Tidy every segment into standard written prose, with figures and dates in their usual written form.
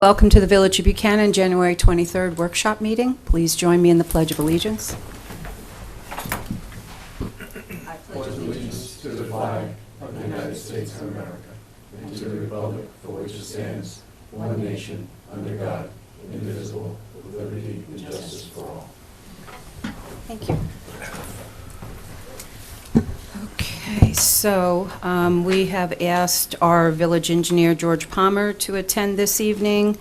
Welcome to the Village of Buchanan, January 23rd workshop meeting. Please join me in the Pledge of Allegiance. I pledge allegiance to the flag of the United States of America and to the republic for which it stands, one nation, under God, indivisible, with liberty and justice for all. Thank you. Okay, so we have asked our village engineer, George Palmer, to attend this evening.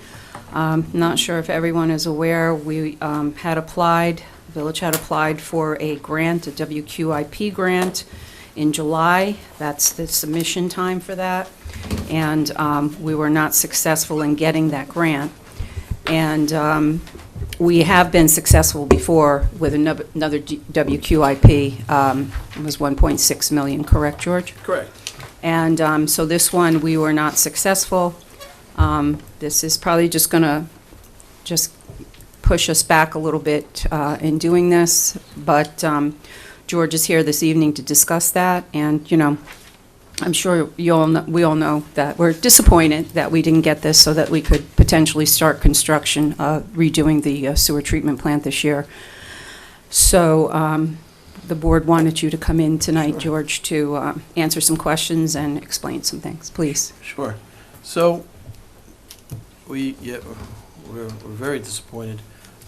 Not sure if everyone is aware, we the village had applied for a grant, a WQIP grant, in July. That's the submission time for that. And we were not successful in getting that grant. And we have been successful before with another WQIP. It was 1.6 million, correct, George? Correct. And so this one, we were not successful. This is probably just going to push us back a little bit in doing this. But George is here this evening to discuss that. And, you know, I'm sure we all know that we're disappointed that we didn't get this so that we could potentially start construction, redoing the sewer treatment plant this year. So the board wanted you to come in tonight, Sure. George, to answer some questions and explain some things. Please. Sure. So we're very disappointed.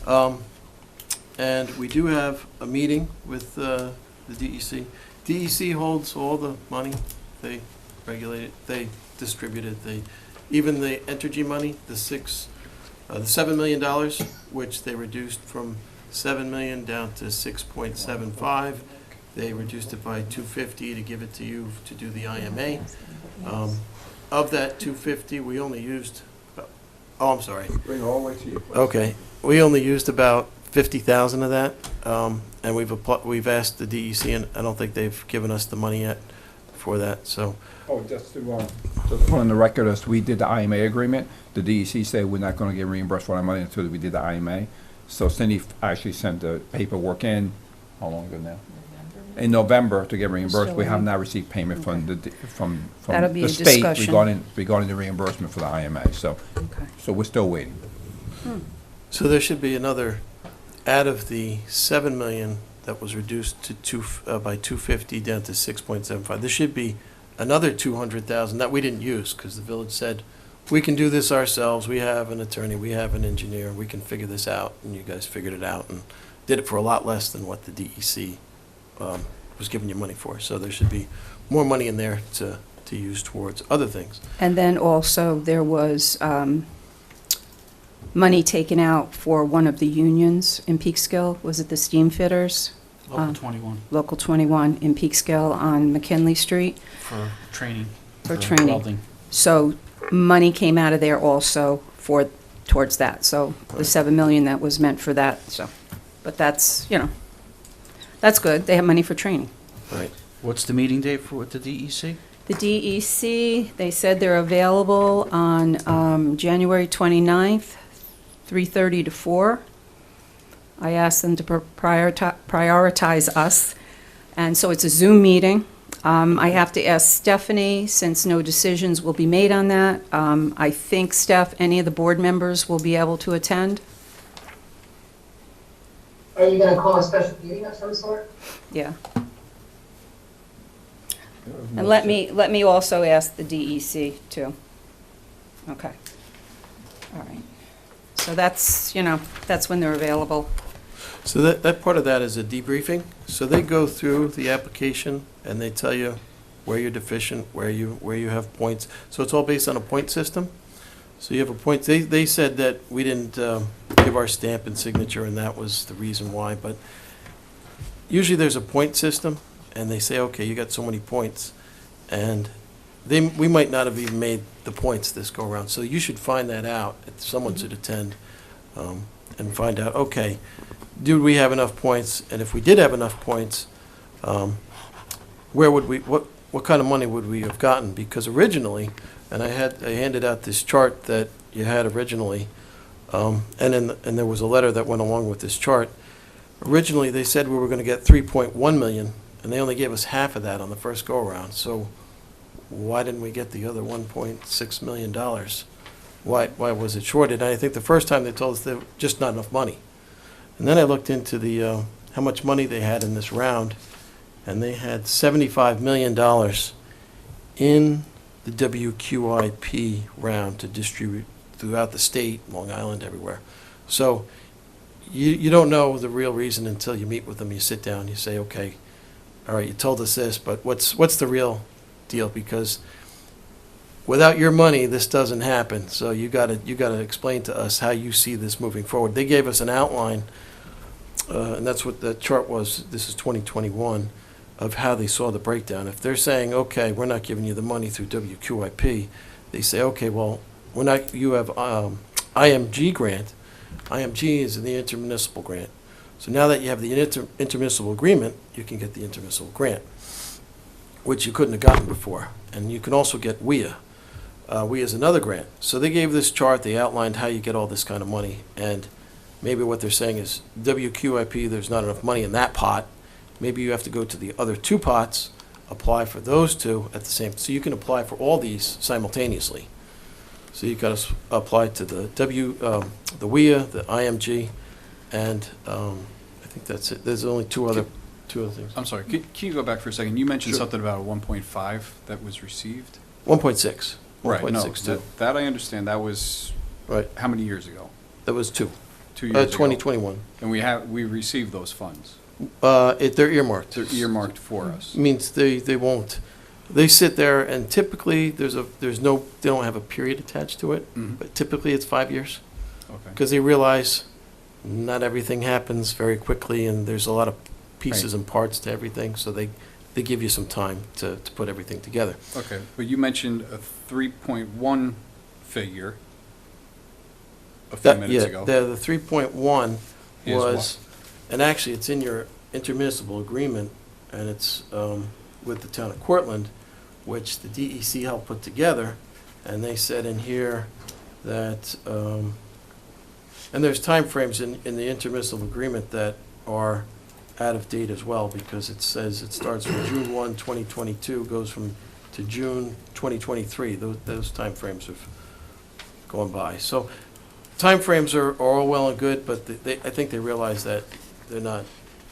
And we do have a meeting with the DEC. DEC holds all the money. They regulate it, they distribute it, even the Entergy money, the $7 million, which they reduced from $7 million down to 6.75. They reduced it by $250 to give it to you to do the IMA. Of that $250, we only used, I'm sorry. Bring it all the way to you. Okay, we only used about 50,000 of that, and we've asked the DEC, and I don't think they've given us the money yet for that, so. Oh, just put on the record, as we did the IMA agreement, the DEC said we're not gonna get reimbursed for our money until we did the IMA. So Cindy actually sent the paperwork in, how long ago now? In November to get reimbursed. We have not received payment from That'll be the a state discussion. regarding the reimbursement for the IMA, so. Okay. So we're still waiting. So there should be another, out of the 7 million that was reduced to by 250 down to 6.75, there should be another 200,000 that we didn't use because the village said, we can do this ourselves, we have an attorney, we have an engineer, we can figure this out, and you guys figured it out and did it for a lot less than what the DEC was giving you money for. So there should be more money in there to use towards other things. And then also there was money taken out for one of the unions in Peekskill. Was it the steam fitters? Local 21 Local 21 in Peekskill on McKinley Street for training. for training. Welding. So money came out of there also towards that. So the 7 million that was meant for that. So, but that's, you know, that's good. They have money for training. Right. What's the meeting date for with the DEC? The DEC, they said they're available on January 29th, 3:30 to 4. I asked them to prioritize us, and so it's a Zoom meeting. I have to ask Stephanie, since no decisions will be made on that. I think, Steph, any of the board members will be able to attend? Are you going to call a special meeting of some sort? Yeah. And let me also ask the DEC, too. Okay. All right. So that's, you know, that's when they're available. So that part of that is a debriefing. So they go through the application and they tell you where you're deficient, where you have points. So it's all based on a point system. So you have a point. They said that we didn't give our stamp and signature, and that was the reason why. But usually there's a point system, and they say, okay, you got so many points, and we might not have even made the points this go around. So you should find that out. Someone should attend and find out, okay, do we have enough points? And if we did have enough points, where would we, what kind of money would we have gotten? Because originally, and I handed out this chart that you had originally, and there was a letter that went along with this chart. Originally, they said we were going to get 3.1 million, and they only gave us half of that on the first go around. So why didn't we get the other $1.6 million? why was it shorted? And I think the first time they told us there was just not enough money. And then I looked into the, how much money they had in this round, and they had $75 million in the WQIP round to distribute throughout the state, Long Island, everywhere. So you don't know the real reason until you meet with them. You sit down, you say, okay, all right, you told us this, but what's the real deal? Because without your money, this doesn't happen. So you gotta explain to us how you see this moving forward. They gave us an outline, and that's what the chart was. This is 2021 of how they saw the breakdown. If they're saying, okay, we're not giving you the money through WQIP, they say, okay, well, we're not. You have IMG grant. IMG is the intermunicipal grant. So now that you have the intermunicipal agreement, you can get the intermunicipal grant, which you couldn't have gotten before. And you can also get WIA. WIA is another grant. So they gave this chart, they outlined how you get all this kind of money, and maybe what they're saying is WQIP, there's not enough money in that pot. Maybe you have to go to the other two pots, apply for those two at the same, so you can apply for all these simultaneously. So you've got to apply to the the WIA, the IMG, and I think that's it. There's only two other things. I'm sorry, can you go back for a second? You mentioned Sure. something about a 1.5 that was received? 1.6. Right, no, 1.62. that I understand. That was, Right. how many years ago? That was 2. 2 years ago? 2021. And we received those funds. They're earmarked. They're earmarked for us. Means they won't. They sit there, and typically they don't have a period attached to it, Mhm. but typically it's 5 years, Okay. because they realize not everything happens very quickly, and there's a lot of pieces and parts to everything, so they give you some time to put everything together. Okay, but you mentioned a 3.1 figure a few minutes ago. The 3.1 Is was, and actually it's in your intermunicipal agreement, and it's with the town of Cortland, which the DEC helped put together, and they said in here that, and there's timeframes in the intermunicipal agreement that are out of date as well, because it says it starts from June 1, 2022, goes to June 2023. Those timeframes have gone by. So timeframes are all well and good, but I think they realize that they're not,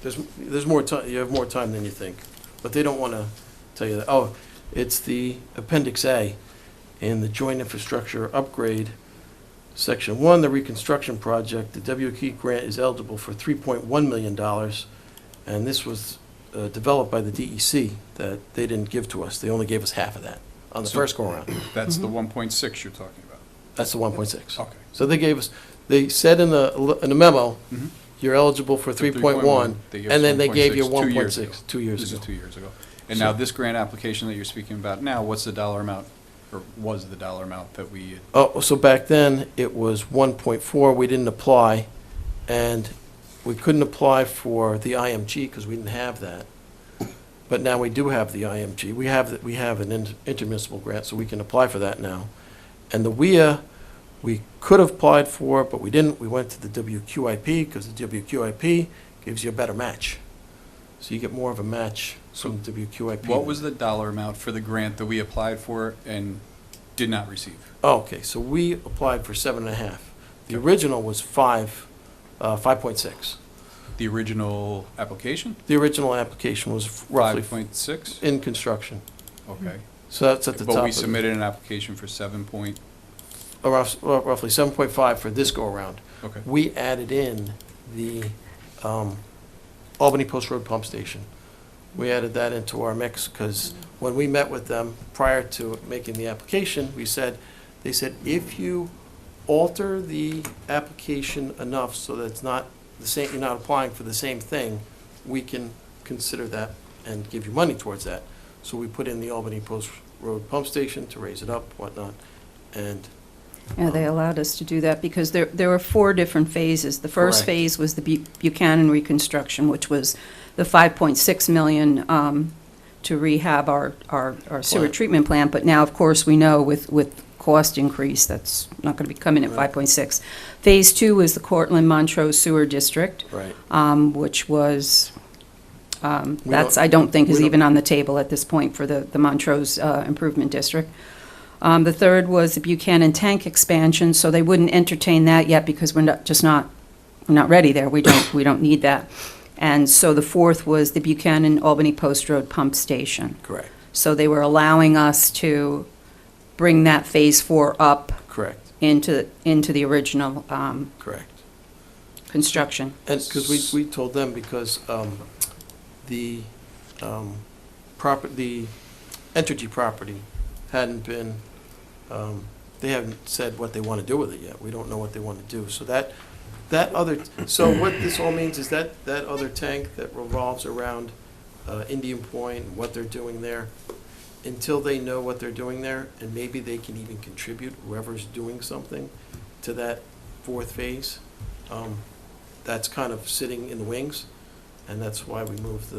there's more time, you have more time than you think. But they don't want to tell you that, oh, it's the Appendix A in the Joint Infrastructure Upgrade, Section 1, the reconstruction project. The WQ grant is eligible for $3.1 million, and this was developed by the DEC that they didn't give to us. They only gave us half of that on the So- first go-around. That's the 1.6 you're talking about? That's the 1.6. Okay. So they gave us, they said in the memo, Mhm. you're eligible for 3.1, They gave us and then they gave you 1.6 2 years 1.6 ago. 2 years This ago. is 2 years ago. And So- now this grant application that you're speaking about now, what's the dollar amount, or was the dollar amount that we, Oh, so back then, it was 1.4, we didn't apply, and we couldn't apply for the IMG because we didn't have that. But now we do have the IMG. We have an intermunicipal grant, so we can apply for that now. And the WIA, we could have applied for, but we didn't. We went to the WQIP because the WQIP gives you a better match. So you get more of a match from the WQIP. what was the dollar amount for the grant that we applied for and did not receive? Oh, okay, so we applied for 7.5. The original was 5.6. The original application? The original application was roughly 5.6? in construction. Okay. So that's at the top But we of submitted an application for 7 point, roughly 7.5 for this go-around. okay. We added in the Albany Post Road Pump Station. We added that into our mix because when we met with them prior to making the application, they said, if you alter the application enough so that it's not the same, you're not applying for the same thing, we can consider that and give you money towards that. So we put in the Albany Post Road Pump Station to raise it up, whatnot, and Yeah, they allowed us to do that because there were 4 different phases. The first Correct. phase was the Buchanan reconstruction, which was the $5.6 million to rehab our sewer Plant. treatment plant. But now, of course, we know with cost increase, that's not going to be coming at Right. 5.6. Phase 2 was the Cortland Montrose Sewer District, right. which was, We that's, don't- I don't think we is don't- even on the table at this point for the Montrose Improvement District. The third was the Buchanan tank expansion, so they wouldn't entertain that yet because we're not ready there. We don't need that. And so the fourth was the Buchanan Albany Post Road pump station. Correct, So they were allowing us to bring that Phase 4 up correct, into the original correct. construction. And, because we told them, because the Entergy property hadn't been, they haven't said what they want to do with it yet. We don't know what they want to do. So so what this all means is that other tank that revolves around Indian Point, what they're doing there, until they know what they're doing there, and maybe they can even contribute, whoever's doing something, to that fourth phase, that's kind of sitting in the wings, and that's why we moved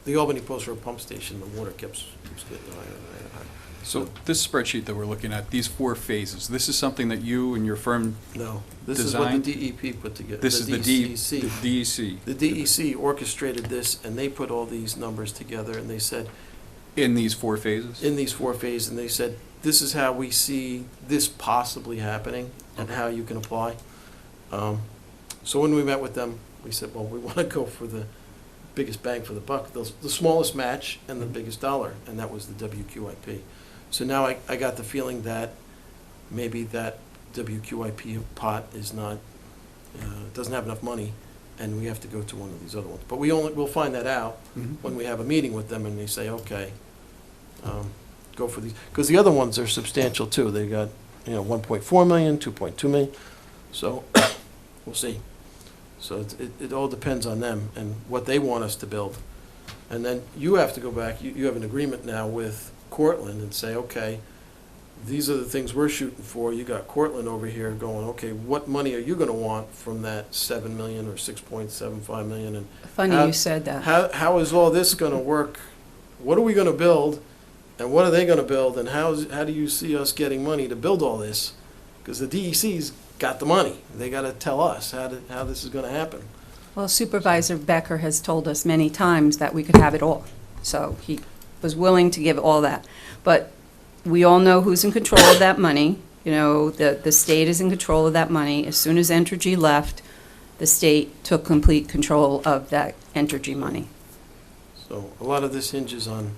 the Albany Post Road pump station. The water keeps getting higher and higher. So this spreadsheet that we're looking at, these 4 phases, this is something that you and your firm, No, this is what the DEP put together. this is the DEC. DEC, The DEC orchestrated this, and they put all these numbers together, and they said, in these 4 phases? in these 4 phases, and they said, this is how we see this possibly happening, and how you can apply. So when we met with them, we said, well, we want to go for the biggest bang for the buck, the smallest match and the biggest dollar, and that was the WQIP. So now I got the feeling that maybe that WQIP pot is not, doesn't have enough money, and we have to go to one of these other ones. But we'll find that out when we have a meeting with them, and they say, okay, go for these. Because the other ones are substantial too. They got, 1.4 million, 2.2 million, so we'll see. So it all depends on them and what they want us to build. And then you have to go back, you have an agreement now with Cortland and say, okay, these are the things we're shooting for. You got Cortland over here going, okay, what money are you gonna want from that 7 million or 6.75 million? And Funny how- you said that. how is all this gonna work? What are we gonna build, and what are they gonna build, and how do you see us getting money to build all this? Because the DEC's got the money. They gotta tell us how this is gonna happen. Well, Supervisor Becker has told us many times that we could have it all. So he was willing to give all that. But we all know who's in control of that money. The state is in control of that money. As soon as Entergy left, the state took complete control of that Entergy money. So a lot of this hinges on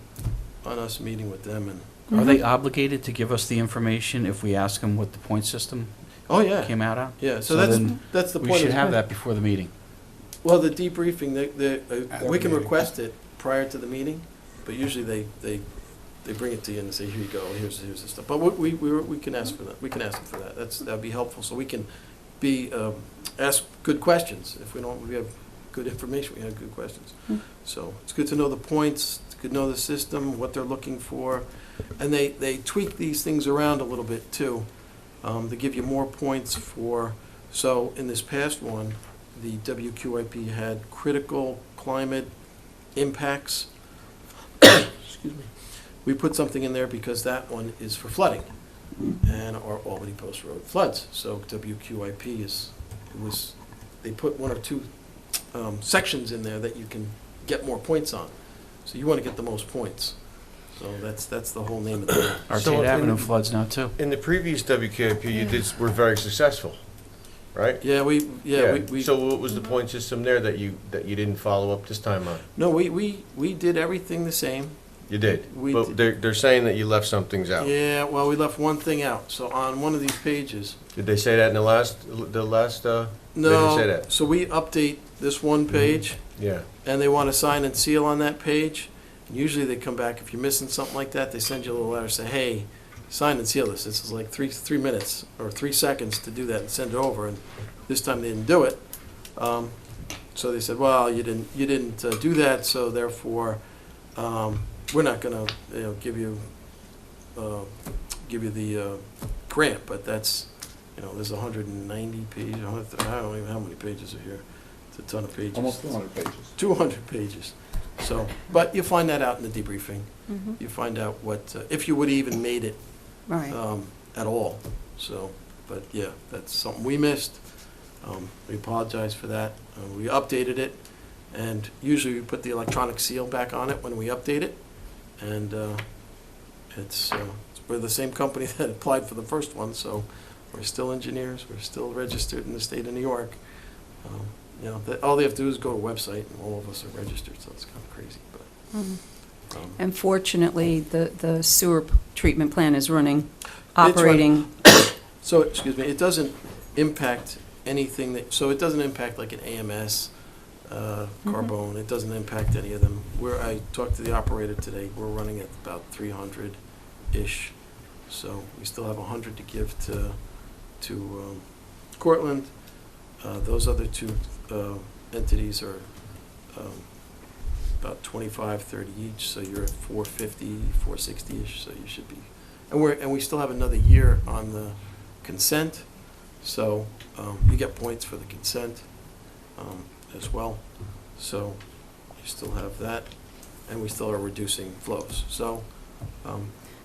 us meeting with them and, Are they obligated to give us the information if we ask them what the point system oh, yeah, came out on? yeah, so then that's the point. We should of- have that before the meeting. Well, the debriefing, we can meeting. request it prior to the meeting, but usually they bring it to you and say, here you go, here's the stuff. But we can ask for that, we can ask them for that, that'd be helpful, so we can ask good questions. If we have good information, we have good questions. So it's good to know the points, it's good to know the system, what they're looking for, and they tweak these things around a little bit too, to give you more points for, so in this past one, the WQIP had critical climate impacts. Excuse me. We put something in there because that one is for flooding, and our Albany Post Road floods. So WQIP they put 1 or 2 sections in there that you can get more points on. So you want to get the most points. So that's the whole name of it. Arcade Avenue floods now, too. In the previous WKIP, were very successful, right? Yeah, we So what was the point system there that you didn't follow up this time on? no, we did everything the same. You did, We but did. they're saying that you left some things out. Yeah, well, we left one thing out. So on one of these pages, Did they say that in the last? They no, didn't say that. so we update this one page, Yeah. and they want to sign and seal on that page. And usually they come back, if you're missing something like that, they send you a little letter, say, hey, sign and seal this. This is like 3 minutes or 3 seconds to do that and send it over. And this time they didn't do it. So they said, well, you didn't do that, so therefore we're not going to give you the grant. But that's, there's 190 pages. I don't even know how many pages are here. It's a ton of pages. Almost 200 pages. 200 pages. So, but you find that out in the debriefing. You find out what, if you would even made it Right. at all. So, but yeah, that's something we missed. We apologize for that. We updated it, and usually we put the electronic seal back on it when we update it, and it's we're the same company that applied for the first one, so we're still engineers, we're still registered in the state of New York. You know, all they have to do is go to a website, and all of us are registered, so it's kind of crazy, but. And fortunately, the sewer treatment plant is running, running. operating. So, excuse me, it doesn't impact anything that, so it doesn't impact like an AMS, Carbone, it doesn't impact any of them. I talked to the operator today, we're running at about 300-ish, so we still have 100 to give to Cortland. Those other two entities are about 25, 30 each, so you're at 450, 460-ish, so you should be. And we still have another year on the consent, so you get points for the consent as well. So you still have that, and we still are reducing flows. So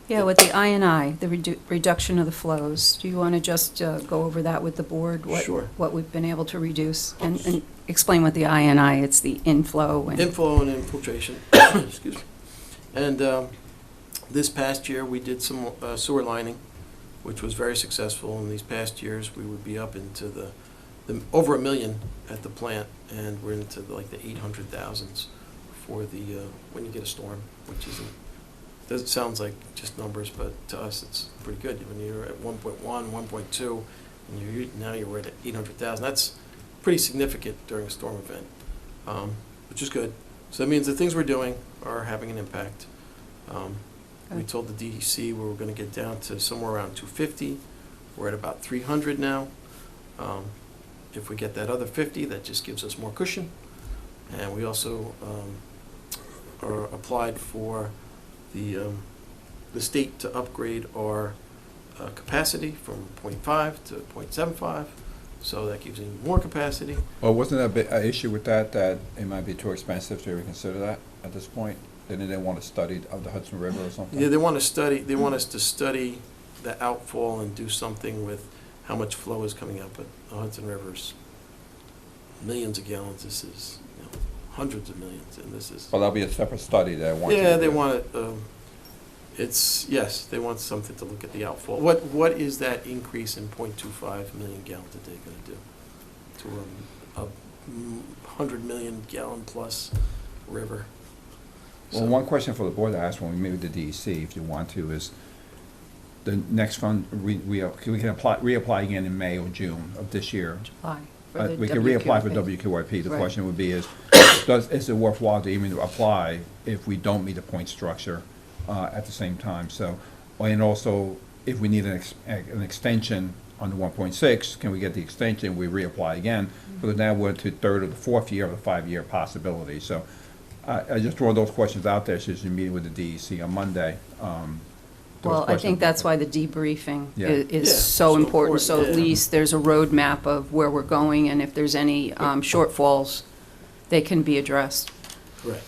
Yeah, with the I&I, the reduction of the flows, do you want to just go over that with the board? Sure. What we've been able to reduce, and explain what the I&I, it's the inflow and... Inflow and infiltration, excuse me. And this past year, we did some sewer lining, which was very successful. In these past years, we would be up into the over $1 million at the plant, and we're into like the 800,000s for the when you get a storm, which doesn't sounds like just numbers, but to us it's pretty good. When you're at 1.1, 1.2, and now you're at 800,000. That's pretty significant during a storm event, which is good. So that means the things we're doing are having an impact. We told the DEC we were going to get down to somewhere around 250. We're at about 300 now. If we get that other 50, that just gives us more cushion. And we also are applied for the state to upgrade our capacity from 0.5 to 0.75. So that gives you more capacity. Well, wasn't there a bit an issue with that it might be too expensive to reconsider that at this point? Didn't they want to study of the Hudson River or something? Yeah, they want to study. They want us to study the outfall and do something with how much flow is coming out. But the Hudson River's millions of gallons. This is hundreds of millions, and this is. Well, that'll be a separate study they want. Yeah, they want it. Yes, they want something to look at the outfall. What is that increase in 0.25 million gallons a day going to do to a 100 million gallon plus river? Well, So- one question for the board to ask when we meet with the DEC, if you want to, is the next fund, we can reapply again in May or June of this year. July. for the We can reapply for WQIP. WQIP. The Right. question would be is it worthwhile to even apply if we don't meet the point structure at the same time? So, and also, if we need an extension on the 1.6, can we get the extension, we reapply again? Because now we're into third or the fourth year of a 5-year possibility. So I just throw those questions out there since you're meeting with the DEC on Monday. Well, I think that's why the debriefing Yeah. is Yeah, so so important, so important, at yeah. least there's a roadmap of where we're going, and if there's any shortfalls, they can be addressed. Correct.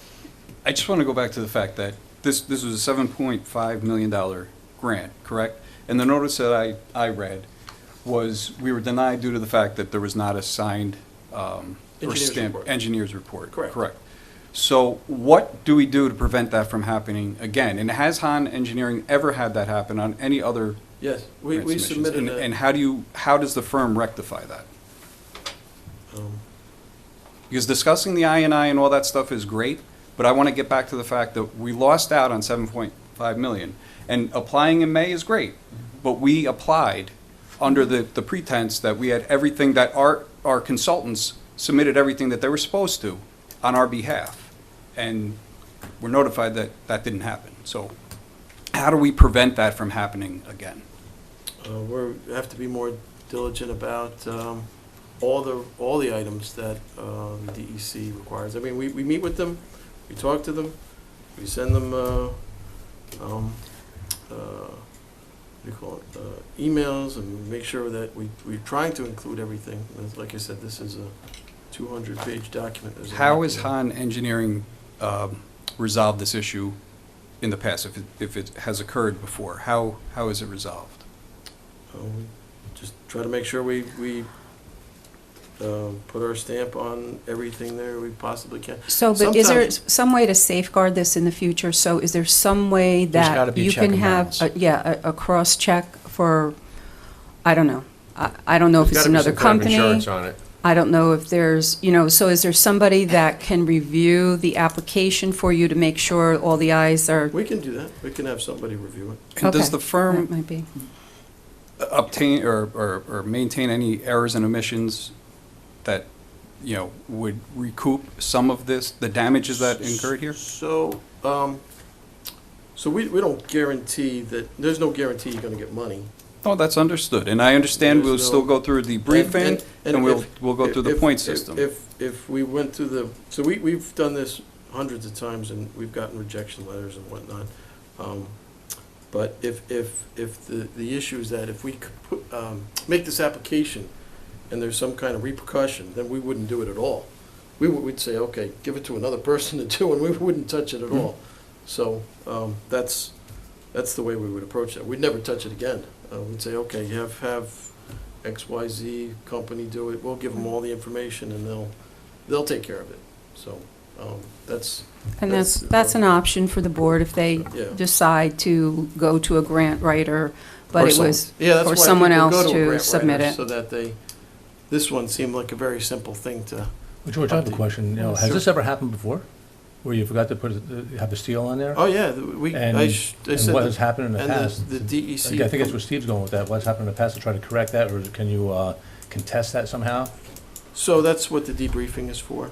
I just want to go back to the fact that this was a $7.5 million grant, correct? And the notice that I read was we were denied due to the fact that there was not a signed or Engineer's stamped report. engineer's report. Correct. So what do we do to prevent that from happening again? And has Han Engineering ever had that happen on any other Yes, we grant submissions? submitted And a, how does the firm rectify that? um, Because discussing the I&I and all that stuff is great, but I want to get back to the fact that we lost out on 7.5 million. And applying in May is great, but we applied under the pretense that we had everything, that our consultants submitted everything that they were supposed to on our behalf. And we're notified that that didn't happen. So how do we prevent that from happening again? we have to be more diligent about all the items that the DEC requires. I mean, we meet with them, we talk to them, we send them what do you call it, emails, and make sure that we're trying to include everything. And like I said, this is a 200-page document. There's a How lot has there. Han Engineering resolved this issue in the past, if it has occurred before? How is it resolved? We just try to make sure we put our stamp on everything there we possibly can. So, but is there Sometimes- some way to safeguard this in the future? So is there some way There's gotta that be you check can and have, balance. a cross-check for, I don't know. I don't know if There's it's gotta be another some kind of company. insurance on it. I don't know if there's, so is there somebody that can review the application for you to make sure all the i's are? We can do that. We can have somebody review it. And does Okay, the that firm might be. obtain or maintain any errors and omissions that, would recoup some of the damages that incurred here? So, we don't guarantee that, there's no guarantee you're gonna get money. Oh, that's understood, and I understand we'll There's no- still go through the briefing, and we'll go through the if- point if- system. If we went through so we've done this hundreds of times, and we've gotten rejection letters and whatnot. But if the issue is that if we could make this application and there's some kind of repercussion, then we wouldn't do it at all. We'd say, okay, give it to another person to do, and we wouldn't touch it at all. So, that's the way we would approach that. We'd never touch it again. We'd say, okay, you have XYZ company do it, we'll give them all the information, and they'll take care of it. So, that's. And that's an option for the board if they Yeah. decide to go to a grant writer, but Or it some- was yeah, that's for why someone people go else a to grant submit writer, it. So that this one seemed like a very simple thing to. Well, George, I have a question. Has Sure. this ever happened before? Where you forgot to have a seal on there? Oh, yeah, And I and said. what has happened in the and past? the DEC. I think that's where Steve's going with that. What's happened in the past to try to correct that, or can you contest that somehow? So that's what the debriefing is for.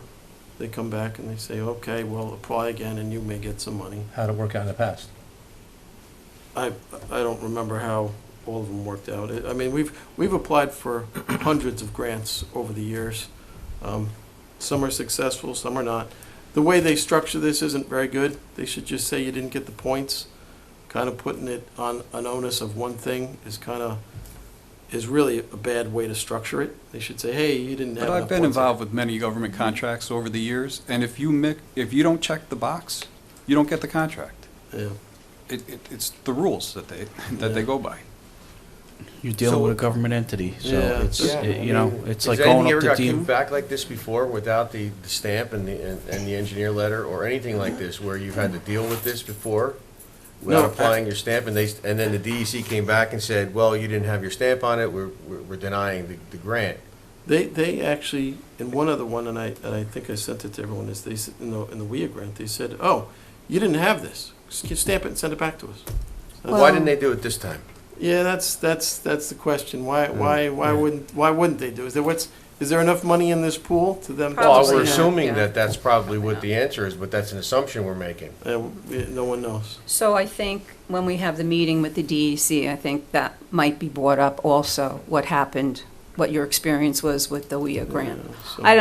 They come back and they say, okay, well, apply again and you may get some money. How'd it work out in the past? I don't remember how all of them worked out. I mean, we've applied for hundreds of grants over the years. Some are successful, some are not. The way they structure this isn't very good. They should just say you didn't get the points. Kind of putting it on an onus of one thing is really a bad way to structure it. They should say, hey, you didn't have But enough I've been points. involved with many government contracts over the years, and if you don't check the box, you don't get the contract. Yeah. It's the rules that they go by. You're dealing So- with a government entity, so Yeah, it's, yeah, it's like Has going anything up ever to got DEM. kicked back like this before without the stamp and the engineer letter, or anything like this, where you've had to deal with this before? Without No, applying your stamp, and then the DEC came back and said, well, you didn't have your stamp on it, we're denying the grant. They actually, in one other one, and I think I sent it to everyone, is they said, in the WIA grant, they said, oh, you didn't have this. Just stamp it and send it back to us. Why didn't they do it this time? Yeah, that's the question. Why wouldn't they do? Is there enough money in this pool to them? Well, Probably we're not, assuming yeah. that that's probably what the answer is, but that's an assumption we're making. No one knows. So I think when we have the meeting with the DEC, I think that might be brought up also, what happened, what your experience was with the WIA grant. Yeah, so- I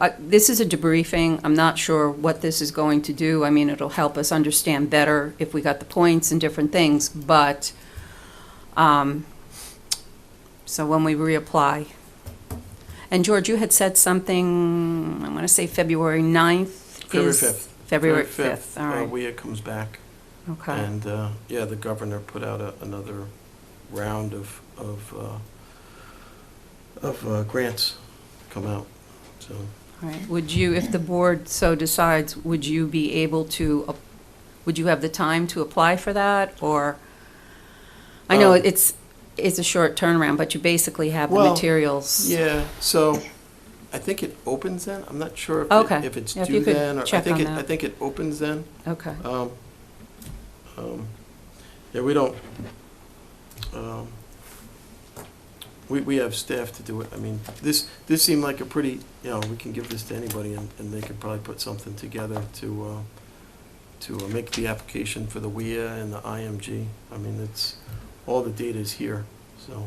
don't, this is a debriefing. I'm not sure what this is going to do. I mean, it'll help us understand better if we got the points and different things, but, so when we reapply. And George, you had said something, I'm going to say February 9th? February is- 5th. February 5th, all right. WIA comes back, Okay. and, the governor put out another round of grants come out, so. All right. Would you, if the board so decides, would you be able to, would you have the time to apply for that, or? I know it's a short turnaround, but you basically have the Well, materials. Yeah, so I think it opens then. I'm not sure Okay. if it's Yeah, if due you could then, or I check think on I that. think it opens then. Okay. Yeah, we don't, we have staff to do it. I mean, this seemed like a pretty, we can give this to anybody, and they could probably put something together to make the application for the WIA and the IMG. I mean, it's, all the data is here, so.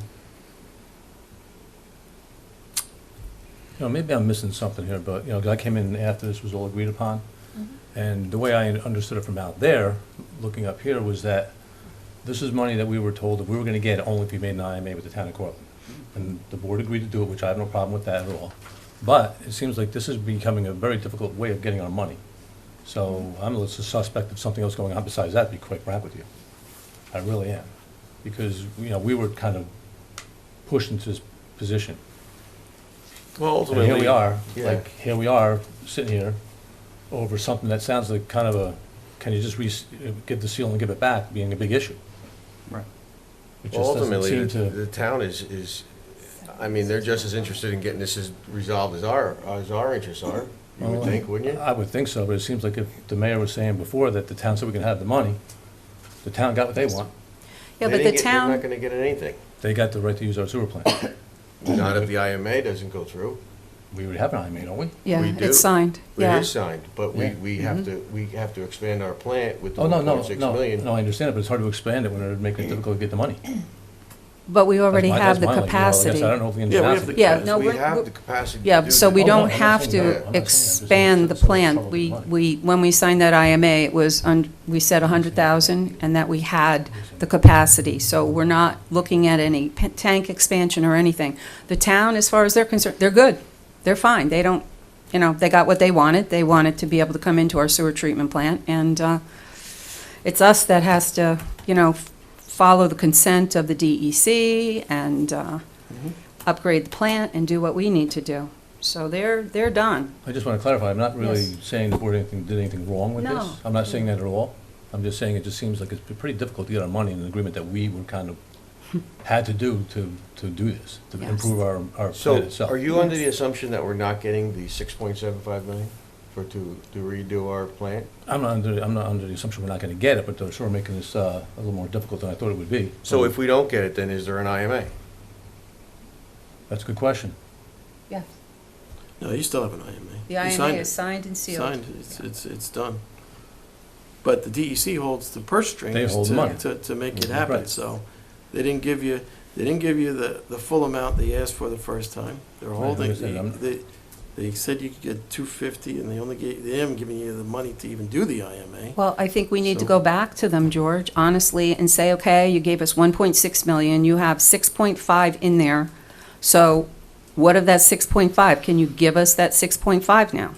Maybe I'm missing something here, but, 'cause I came in after this was all agreed upon. And the way I understood it from out there, looking up here, was that this is money that we were told that we were gonna get only if we made an IMA with the town of Cortland. And the board agreed to do it, which I have no problem with that at all. But it seems like this is becoming a very difficult way of getting our money. So I'm a little suspect of something else going on besides that, to be quite frank with you. I really am. Because, we were kind of pushed into this position. Well, And ultimately. here we are, yeah. like, here we are, sitting here over something that sounds like kind of a, can you just give the seal and give it back, being a big issue. Right. It Well, just doesn't ultimately, seem to, the town is, I mean, they're just as interested in getting this resolved as our interests are, you would Well, think, wouldn't you? I would think so, but it seems like if the mayor was saying before that the town said we can have the money, the town got what they want. Yeah, They but the didn't get- They're not town, gonna get anything. They got the right to use our sewer plant. Not if the IMA doesn't go through. We already have an IMA, don't we? yeah, We do. it's signed, It yeah. is signed, but Yeah. we have to expand our plant with the Oh, no, no, 1.6 no, million. no, I understand it, but it's hard to expand it when they're making it difficult to get the money. But we already That's my- have the that's my only- you know, like I said, capacity. I don't know if we can Yeah, we announce have it. the- Yeah, no, We we're, have the capacity to yeah, do so we that. no, don't I'm not have saying to that. I'm not saying that. I'm just saying expand the it's so much plant. trouble with the We, money. when we signed that IMA, it was, we said 100,000, and that we had the capacity. So we're not looking at any tank expansion or anything. The town, as far as they're concerned, they're good. They're fine. They don't, you know, they got what they wanted. They wanted to be able to come into our sewer treatment plant, and it's us that has to, you know, follow the consent of the DEC and upgrade the plant and do what we need to do. So they're done. I just want to clarify, I'm not really Yes. saying the board did anything wrong with this. No. I'm not saying that at all. I'm just saying it just seems like it's been pretty difficult to get our money in an agreement that we were kind of had to do to do this, to Yes. improve our plant So, itself. are you under the assumption that we're not getting the 6.75 million to redo our plant? I'm not under the assumption we're not going to get it, but they're sort of making this a little more difficult than I thought it would be. So if we don't get it, then is there an IMA? That's a good question. Yes. No, you still have an IMA. The You IMA signed is it. signed and sealed. Signed, it's done. But the DEC holds the purse strings They hold the money. to make it Mhm. happen, Right. so they didn't give you the full amount they asked for the first time. They're Right, I holding, understand. they said you could get 250, and they haven't given you the money to even do the IMA. Well, I think we need to So- go back to them, George, honestly, and say, okay, you gave us 1.6 million, you have 6.5 in there. So what of that 6.5? Can you give us that 6.5 now?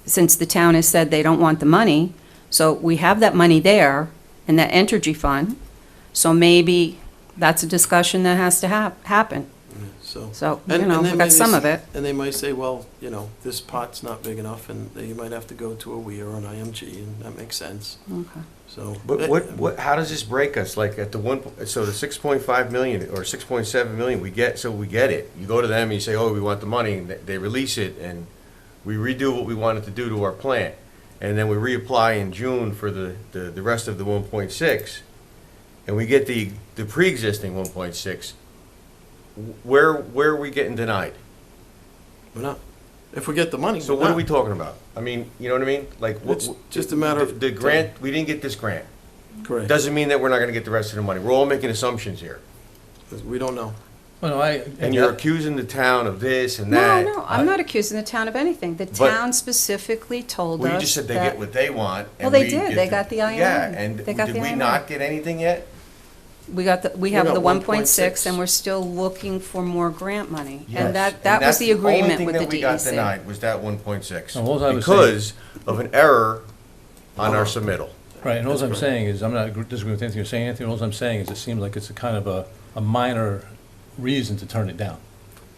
Since the town has said they don't want the money, so we have that money there in that energy fund. So maybe that's a discussion that has to happen. So. So, you And- know, and we they got may some of say- it. And they might say, well, you know, this pot's not big enough, and you might have to go to a WEA or an IMG, and that makes sense, Okay. so. But how does this break us? Like at so the 6.5 million or 6.7 million, we get it. You go to them and you say, oh, we want the money, and they release it, and we redo what we wanted to do to our plant. And then we reapply in June for the rest of the 1.6, and we get the pre-existing 1.6. Where are we getting denied? We're not, if we get the money, So we're what are not. we talking about? I mean, you know what I mean? Like, It's just a matter of the grant, we didn't get this grant. Correct, Doesn't mean that we're not gonna get the rest of the money. We're all making assumptions here. we don't know. Well, no, And you're accusing the town of this and No, that. no, I'm not accusing the town of anything. The But- town specifically told us Well, you just said they that- get what they want. Well, and they we did. get They got the IMA. Yeah, and They got did the we IMA. not get anything yet? we have got the 1.6, 1.6, and we're still looking for more grant money. Yes. And that was that's the agreement with the only thing that we got DEC. denied was that 1.6. No, all I was saying- Because of an error on our submittal. Right, and all That's I'm correct. saying is, I'm not disagreeing with anything you're saying, Anthony, all I'm saying is it seems like it's a kind of a minor reason to turn it down.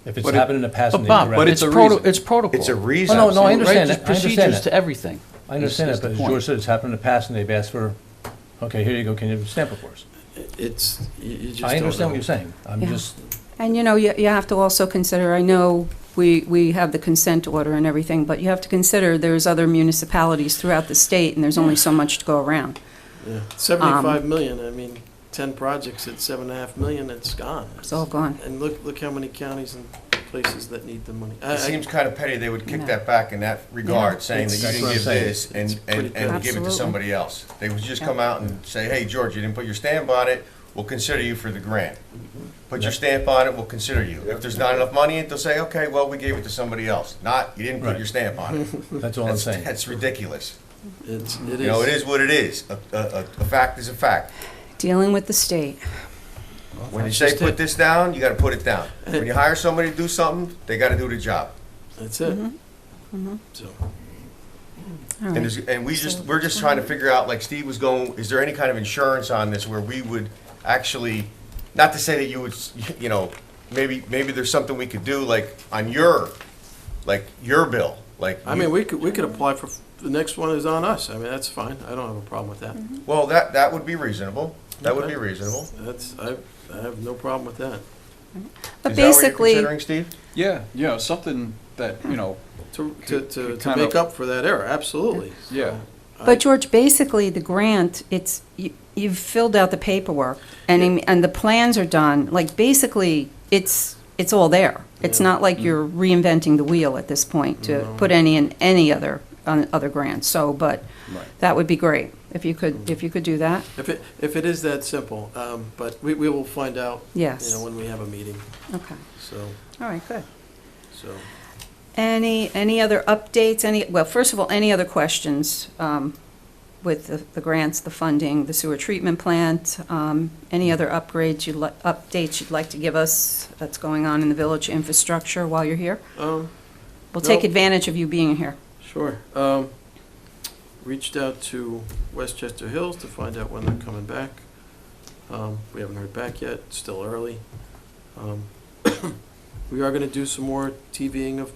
If it's But it- happened in the past and But they Bob, correct but it. it's a reason. it's protocol. It's a Oh, reason. no, I understand Right, that, there's I understand procedures that. to everything. I understand is that, but the as point. George said, it's happened in the past and they've asked for, okay, here you go, can you stamp it for us? It's, you just don't I understand what know. you're saying, I'm Yeah. just, And, you know, you have to also consider, I know we have the consent order and everything, but you have to consider there's other municipalities throughout the state, and there's only so much to go around. Yeah, 75 million, I mean, 10 projects at 7.5 million, it's gone. It's all gone. And look how many counties and places that need the money. It seems kind of petty they would kick No. that back in that regard, saying that you That's didn't what I'm give saying. this and It's pretty good. give it to Absolutely. somebody else. They would just Yeah. come out and say, hey, George, you didn't put your stamp on it, we'll consider you for the grant. Put your stamp on it, we'll consider you. If there's not enough money in it, they'll say, okay, well, we gave it to somebody else. Not, you didn't put Right. your stamp on it. that's all I'm saying. That's ridiculous. It is. You know, it is what it is. A fact is a fact. Dealing with the state. When you That's say just put it. this down, you gotta put it down. When you hire somebody to do something, they gotta do the job. That's it. Mhm. So, All And right. there's, and we're just trying to figure out, like Steve was going, is there any kind of insurance on this where we would actually, not to say that you would, you know, maybe there's something we could do, like, on your like your bill, like. I mean, we could apply for, the next one is on us. I mean, that's fine. I don't have a problem with that. Well, that would be reasonable. That would be Okay. reasonable. I have no problem with that. But Is that what you're basically, considering, Steve? Yeah, something that, To kind make of- up for that error, absolutely. Yeah. but George, basically, the grant, you've filled out the paperwork, and the plans are done. Like, basically, it's all there. It's Yeah. not like you're reinventing the wheel at this point to No. put any other grants. So, but Right. that would be great if you could do that. If it is that simple, but we will find out, Yes. when we have a meeting, Okay. so, All right, good. so. Any other updates? Well, first of all, any other questions with the grants, the funding, the sewer treatment plant? Any other updates you'd like to give us that's going on in the village infrastructure while you're here? We'll take no. advantage of you being here. Sure. Reached out to Westchester Hills to find out when they're coming back. We haven't heard back yet, it's still early. We are gonna do some more TVing of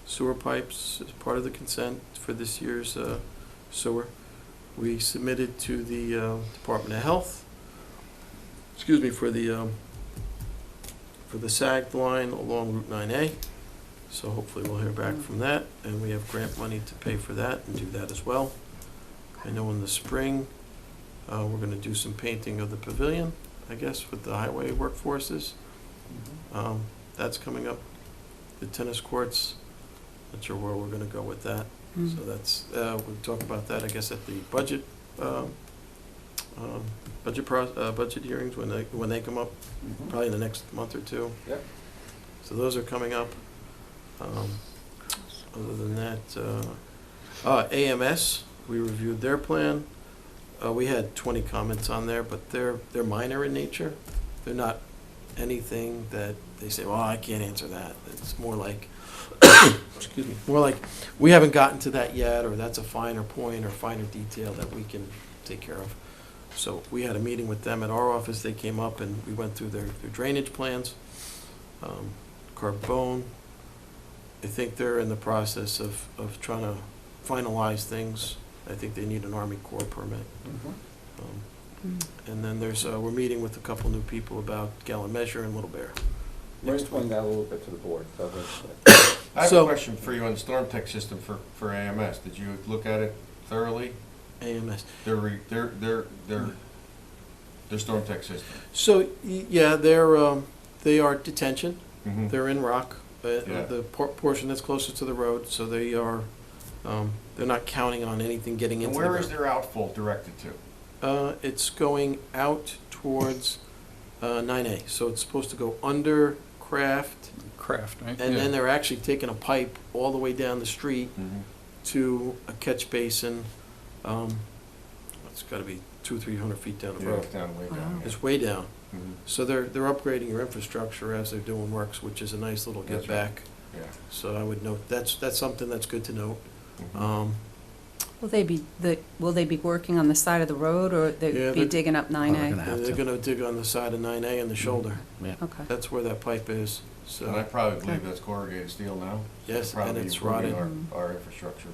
sewer pipes as part of the consent for this year's sewer. We submitted to the Department of Health, for the SAG line along Route 9A. So hopefully we'll hear back from that, and we have grant money to pay for that and do that as well. I know in the spring, we're gonna do some painting of the pavilion, I guess, with the highway workforces. That's coming up. The tennis courts, not sure where we're gonna go with that. So that's, we'll talk about that, I guess, at the budget, budget hearings when they come up, probably in the next month or two. Yep. So those are coming up. Other than that, AMS, we reviewed their plan. We had 20 comments on there, but they're minor in nature. They're not anything that they say, well, I can't answer that. It's more like, more like, we haven't gotten to that yet, or that's a finer point or finer detail that we can take care of. So we had a meeting with them at our office. They came up and we went through their drainage plans, Carbone. I think they're in the process of trying to finalize things. I think they need an Army Corps permit. And then we're meeting with a couple new people about Gallon Measure and Little Bear. Explain that a little bit to the board. I have So- a question for you on the storm tech system for AMS. Did you look at it thoroughly? AMS. Their storm tech system. So, yeah, they are detention. Mhm. They're in rock, Yeah. the portion that's closest to the road, so they are, they're not counting on anything getting And into the where is ground. their outfall directed to? It's going out towards 9A, so it's supposed to go under Craft, Craft, right? and then they're actually taking a pipe all the way down the street Mhm. to a catch basin. It's gotta be 200-300 feet down the Yeah, road. it's down, way down. It's way down. Mhm. So they're upgrading your infrastructure as they're doing works, which is a nice little give That's right. back. Yeah. So I would note, that's something that's good to note. Mhm. Will they be working on the side of the road, or Yeah, they be they're- digging up they're 9A? gonna have They're to. gonna dig on the side of 9A and the shoulder. Yeah. Okay. That's where that pipe is, And I so, probably believe that's corrugated steel now. yes, and Probably it's improving rotted. our infrastructure,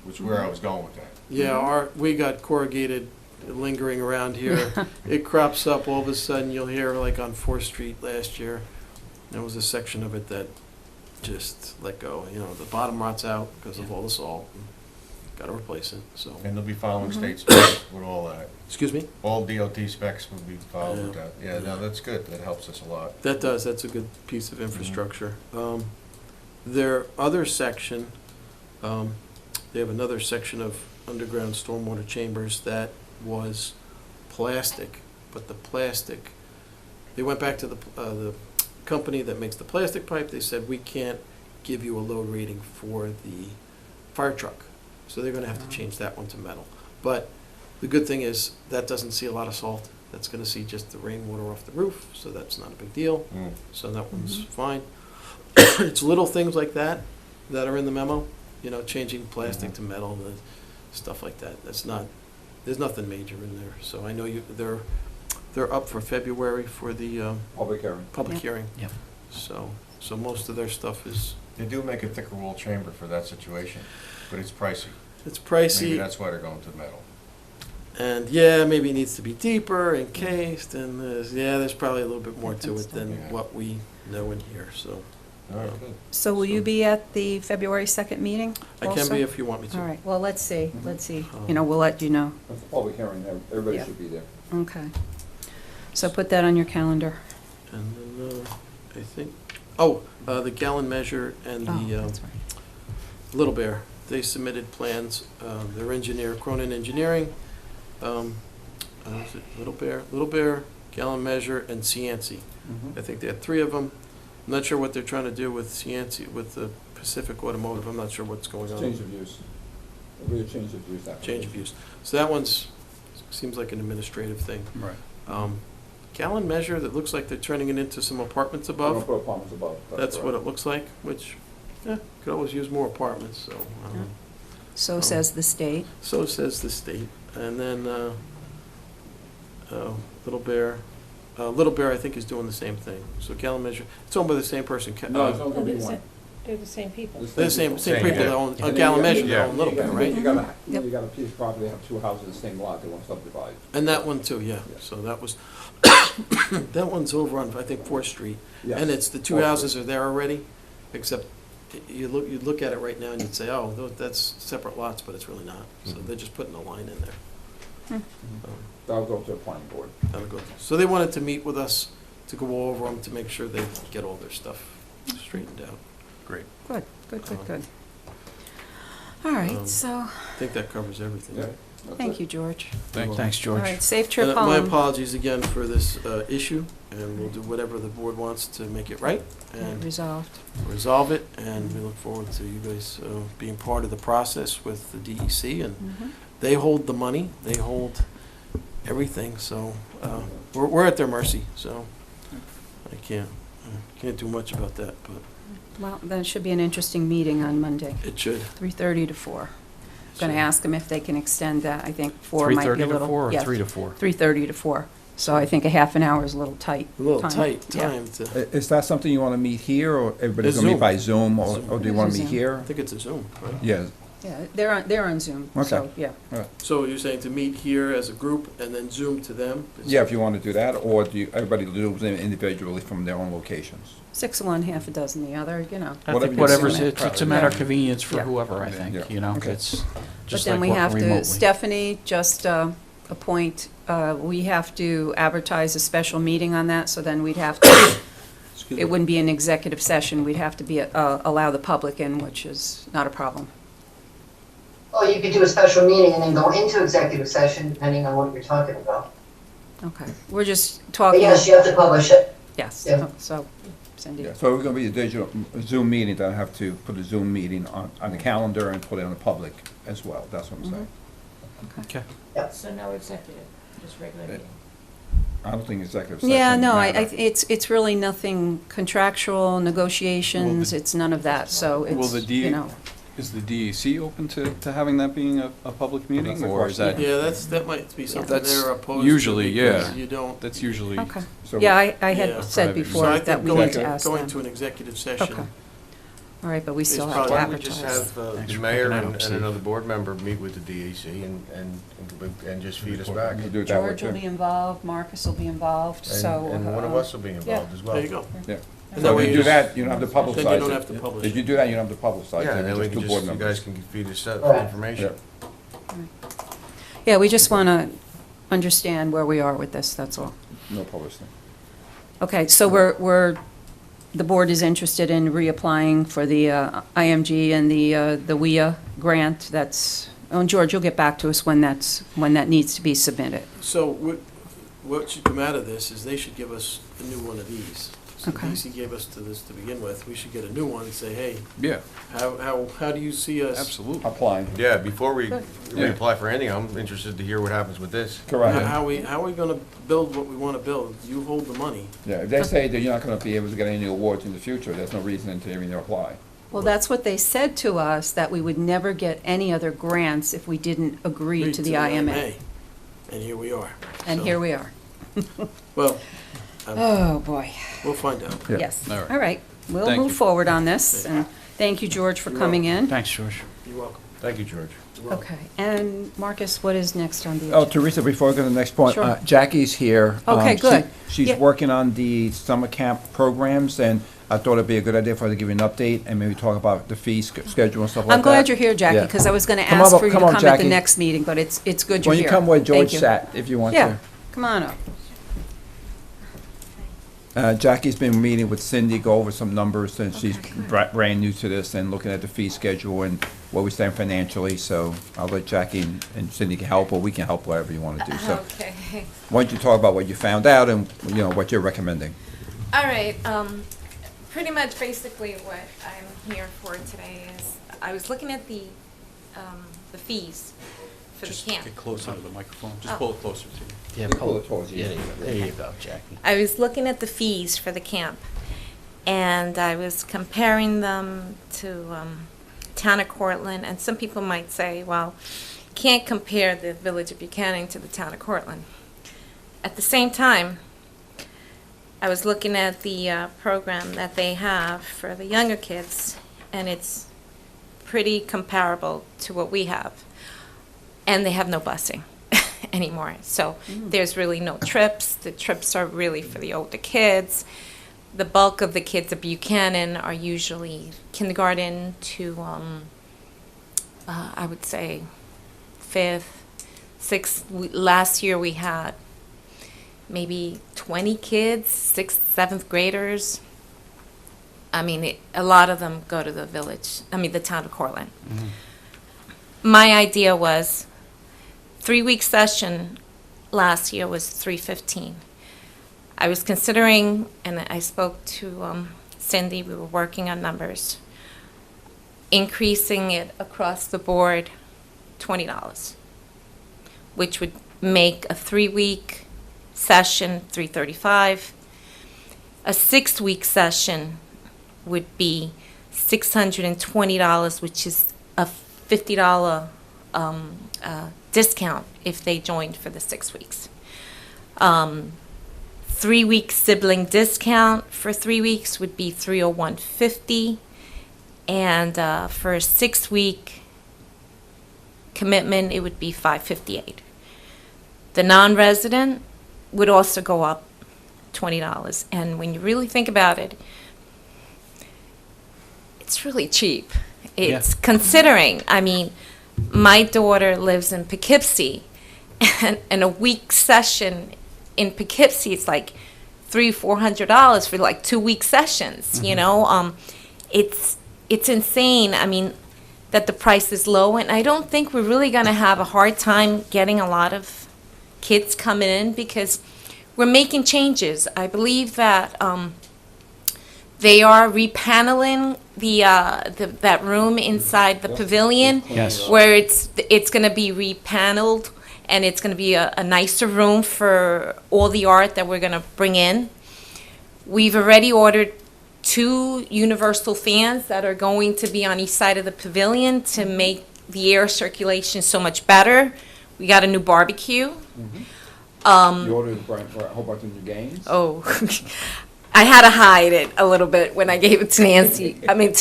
which where I was going with that. Yeah, we got corrugated lingering around here. It crops up, all of a sudden, you'll hear, like on 4th Street last year, there was a section of it that just let go. The bottom rots out because of all the salt. Got to replace it, so. And they'll be following state specs with all that. Excuse me? All DOT specs will be followed with Yeah. that. Yeah, no, that's good. That helps us a lot. That's a good piece of infrastructure. Their other section, they have another section of underground stormwater chambers that was plastic, but the plastic, they went back to the company that makes the plastic pipe. They said, we can't give you a load rating for the fire truck. So they're gonna have to change that one to metal. But the good thing is, that doesn't see a lot of salt. That's gonna see just the rainwater off the roof, so that's not a big deal. So that one's fine. It's little things like that are in the memo, changing plastic to metal, stuff like that. There's nothing major in there. So I know they're up for February for the Public hearing. public Yep. hearing. Yep. So most of their stuff is They do make a thicker wall chamber for that situation, but it's pricey. It's Maybe pricey, that's why they're going to metal. and yeah, maybe it needs to be deeper, encased, and there's probably a little bit more to it than Yeah. what we know in here, so. All right, good. So will you be at the February 2nd meeting I can also? be if you want me to. All right, well, let's see, Mhm. let's see. You know, we'll let you know. It's a public hearing, everybody Yeah. should be there. Okay. So put that on your calendar. And then, I think, the gallon measure and Oh, the that's right. Little Bear, they submitted plans, their engineer, Cronin Engineering, is it Little Bear, gallon measure, and Cianci. I think they had 3 of them. I'm not sure what they're trying to do with Cianci, with the Pacific Automotive, I'm not sure what's going on. Change of use. It'll be a change of use Change application. of use. So that one's, seems like an administrative thing. Right. Gallon measure, that looks like they're turning it into some apartments We're gonna above. put apartments above. That's what correct. it looks like, which, could always use more apartments, so. So says the state. So says the state. And then, Little Bear, I think, is doing the same thing. So gallon measure, it's owned by the same person. No, it's only gonna be one. They're the same people. They're the same Same, people that yeah. own, And then gallon you got- measure, they yeah. own Little Bear, right? You got a, Yep. you got a piece of property, they have 2 houses in the same lot, they want to subdivide. And that one too, yeah. Yeah. So that was, that one's over on, I think, 4th Street. Yes. And it's, the 2 Fourth houses are there already, except you'd look at it right now and you'd say, oh, that's separate lots, but it's really not. So they're just putting a line in there. Hmm. That'll go to the planning board. That'll go. So they wanted to meet with us to go over them, to make sure they get all their stuff straightened out. Great. Good, good, good, good. All right, Um, so, I think that covers everything, Yeah. right? That's thank it. you, George. Thanks, All George. right, safe trip My home. apologies again for this issue, and we'll do whatever the board wants to make it right and Resolved. resolve it, and we look forward to you guys being part of the process with the DEC, and Mhm. they hold the money, they hold everything, so we're at their mercy, so I can't do much about that, but Well, then it should be an interesting meeting on Monday, it should. 3:30 to 4. Going to ask them if they can extend that. I think 4 might be a 3:30 little. to 4 or yeah, 3 to 4? 3:30 to 4. So I think a half an hour is a little tight. A little Time. tight Yeah. time to, Is that something you want to meet here, or everybody's It's going to meet Zoom. by Zoom, or Zoom. or do you want to meet Zoom. I here? think it's a Zoom, right? Yeah, Yeah, they're on Zoom, Okay. so, yeah. So you're saying to meet here as a group and then Zoom to them? yeah, if you want to do that, or do you, everybody do them individually from their own locations? 6 of one, half a dozen the other, you know. I Whatever think you whatever's, say. it's a matter of Yeah. convenience for Yeah. whoever, I Yeah. think, Yeah. you know? Okay. It's But just then like we working have to, remotely. Stephanie, just appoint, we have to advertise a special meeting on that, so then we'd have to, it wouldn't be an executive session, we'd have to be, allow the public in, which is not a problem. Or you could do a special meeting and then go into executive session, depending on what you're talking about. Okay, we're just But talking. yes, you have to publish it. Yes, Yeah. so, Cindy. Yeah, so it's going to be a digital Zoom meeting, then I have to put a Zoom meeting on the calendar and put it on the public as well, that's what I'm saying. Okay. So no executive, just regular meeting. I don't think executive session. Yeah, no, matter. it's really nothing contractual, negotiations, it's none of that, so Will it's, the you know. Is the DEC open to having that being a public meeting, That's the or is that, Yeah, that might be something That's they're opposed to. usually, because yeah. You don't. that's usually, Okay. So- Yeah, I Yeah. had said Private. before So I that think we going need to ask going them. to an executive Okay. session. All right, but we is still have probably- to Why don't we just advertise. have Thanks the for mayor picking that and up, and Steve. another board member meet with the DEC and just feed us back? We'll do it that way, George will too. be involved, Marcus will be involved, so. And one of us will be involved as well. There you go. Yeah. And So that way if you you do just- that, you don't have to publicize it. Then you don't have to publish If you it. do that, you don't have to publicize it. Yeah, and then we just can two just, board you members. guys can feed us that Right. information. Yeah, we just want to understand where we are with this, that's all. No publishing. Okay, so the board is interested in reapplying for the IMG and the WIA grant, that's, oh, and George, you'll get back to us when that needs to be submitted. So what should come out of this is they should give us a new one of these. So Okay. DC gave us to this to begin with. We should get a new one and say, hey, yeah, how do you see us? absolutely. Applying. Yeah, before we Yeah. apply for anything, I'm interested to hear what happens with this. Correct. How are we gonna build what we wanna build? You hold the money. Yeah, if they say that you're not going to be able to get any awards in the future, there's no reason to even apply. Well, that's what they said to us, that we would never get any other grants if we didn't agree to the IMA. And here we are. And So, here we are. Well, Oh, boy. we'll find out. Yeah. Yes. All right. All right. We'll Thank move you. forward on this. And Thank you, George, for coming in. Thanks, George. You're welcome. Thank you, George. Okay, and Marcus, what is next on the Oh, agenda? Teresa, before I go to the next point, Sure. Jackie's here. Okay, good. She's Yeah. working on the summer camp programs, and I thought it'd be a good idea for her to give you an update and maybe talk about the fee schedule and stuff like that. I'm glad you're here, Jackie, Yeah. because I was going to Come ask on, for you to come on, come at the Jackie. next meeting, but it's good you're When here. you come where Thank George you. sat, if you want Yeah, to. come on up. Jackie's been meeting with Cindy, go over some numbers, and she's brand new to this and looking at the fee schedule and where we stand financially, so I'll let Jackie and Cindy can help, or we can help, whatever you want to do. So Okay. why don't you talk about what you found out and, you know, what you're recommending? All right. Pretty much basically what I'm here for today is I was looking at the fees for Just the camp. get closer to the microphone. Just Oh. pull it closer to you. Yeah, pull it towards you. Yeah, there you go, Jackie. I was looking at the fees for the camp, and I was comparing them to town of Cortland. And some people might say, well, you can't compare the village of Buchanan to the town of Cortland. At the same time, I was looking at the program that they have for the younger kids, and it's pretty comparable to what we have. And they have no busing anymore. So there's really no trips. The trips are really for the older kids. The bulk of the kids at Buchanan are usually kindergarten to, I would say, 5th, 6th. Last year we had maybe 20 kids, 6th, 7th graders. I mean, a lot of them go to the the town of Cortland. My idea was 3-week session last year was $315. I was considering, and I spoke to Cindy, we were working on numbers, increasing it across the board $20, which would make a 3-week session $335. A 6-week session would be $620, which is a $50 discount if they joined for the 6 weeks. 3-week sibling discount for 3 weeks would be $301.50, and for a 6-week commitment, it would be $558. The non-resident would also go up $20, and when you really think about it, it's really cheap. It's considering, I mean, my daughter lives in Poughkeepsie, and a week session in Poughkeepsie is like $300-400 for like 2-week sessions. You know, it's insane. I mean, that the price is low, and I don't think we're really going to have a hard time getting a lot of kids coming in because we're making changes. I believe that they are repaneling that room inside the pavilion. Yes. Where it's going to be repaneled, and it's going to be a nicer room for all the art that we're going to bring in. We've already ordered 2 universal fans that are going to be on each side of the pavilion to make the air circulation so much better. We got a new barbecue. You ordered a whole bunch of new games? Oh, I had to hide it a little bit when I gave it to Nancy. I mean,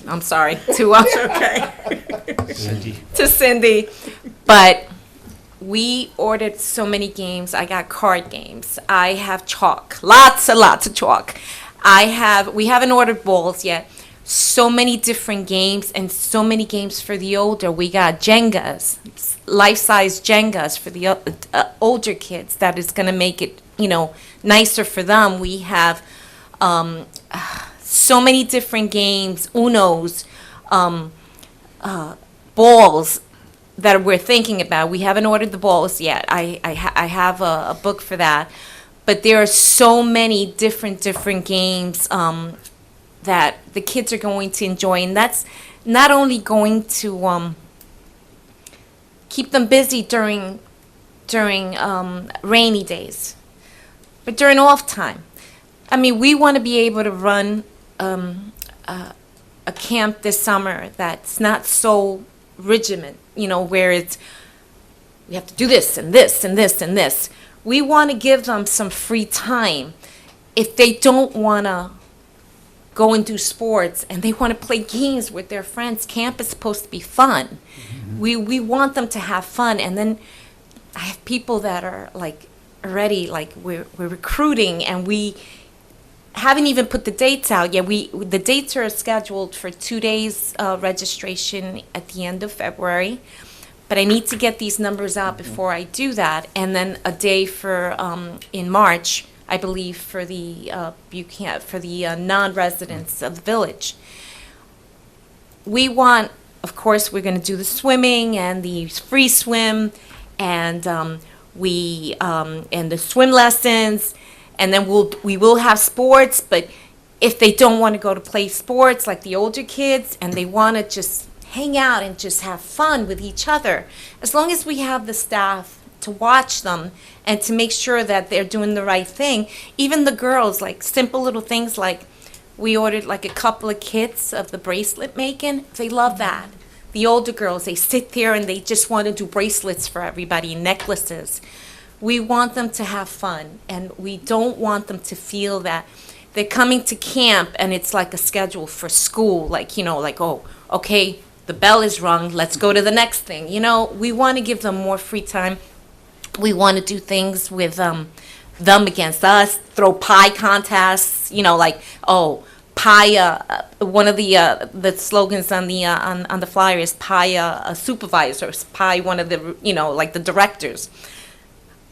I'm sorry, to Cindy. But we ordered so many games. I got card games. I have chalk, lots and lots of chalk. We haven't ordered balls yet. So many different games, and so many games for the older. We got Jengas, life-size Jengas for the older kids. That is going to make it, nicer for them. We have so many different games, Unos, balls that we're thinking about. We haven't ordered the balls yet. I have a book for that. But there are so many different games that the kids are going to enjoy, and that's not only going to keep them busy during rainy days, but during off time. I mean, we want to be able to run a camp this summer that's not so regimented, where it's we have to do this and this and this and this. We want to give them some free time. If they don't want to go and do sports, and they want to play games with their friends. Camp is supposed to be fun. We want them to have fun, and then I have people that are like already like we're recruiting, and we haven't even put the dates out yet. The dates are scheduled for 2 days registration at the end of February, but I need to get these numbers out before I do that, and then a day for in March, I believe, for the Buchanan, for the non-residents of the village. We want, of course, we're going to do the swimming and the free swim, and and the swim lessons. And then we will have sports, but if they don't want to go to play sports like the older kids and they want to just hang out and just have fun with each other, as long as we have the staff to watch them and to make sure that they're doing the right thing, even the girls, like simple little things like we ordered like a couple of kits of the bracelet making, they love that. The older girls, they sit there and they just want to do bracelets for everybody, necklaces. We want them to have fun, and we don't want them to feel that they're coming to camp and it's like a schedule for school, like, you know, like, oh, okay, the bell is rung, let's go to the next thing. You know, we want to give them more free time. We want to do things with them against us, throw pie contests, you know, like, oh, pie, one of the slogans on the flyer is pie supervisors, pie one of the, you know, like the directors.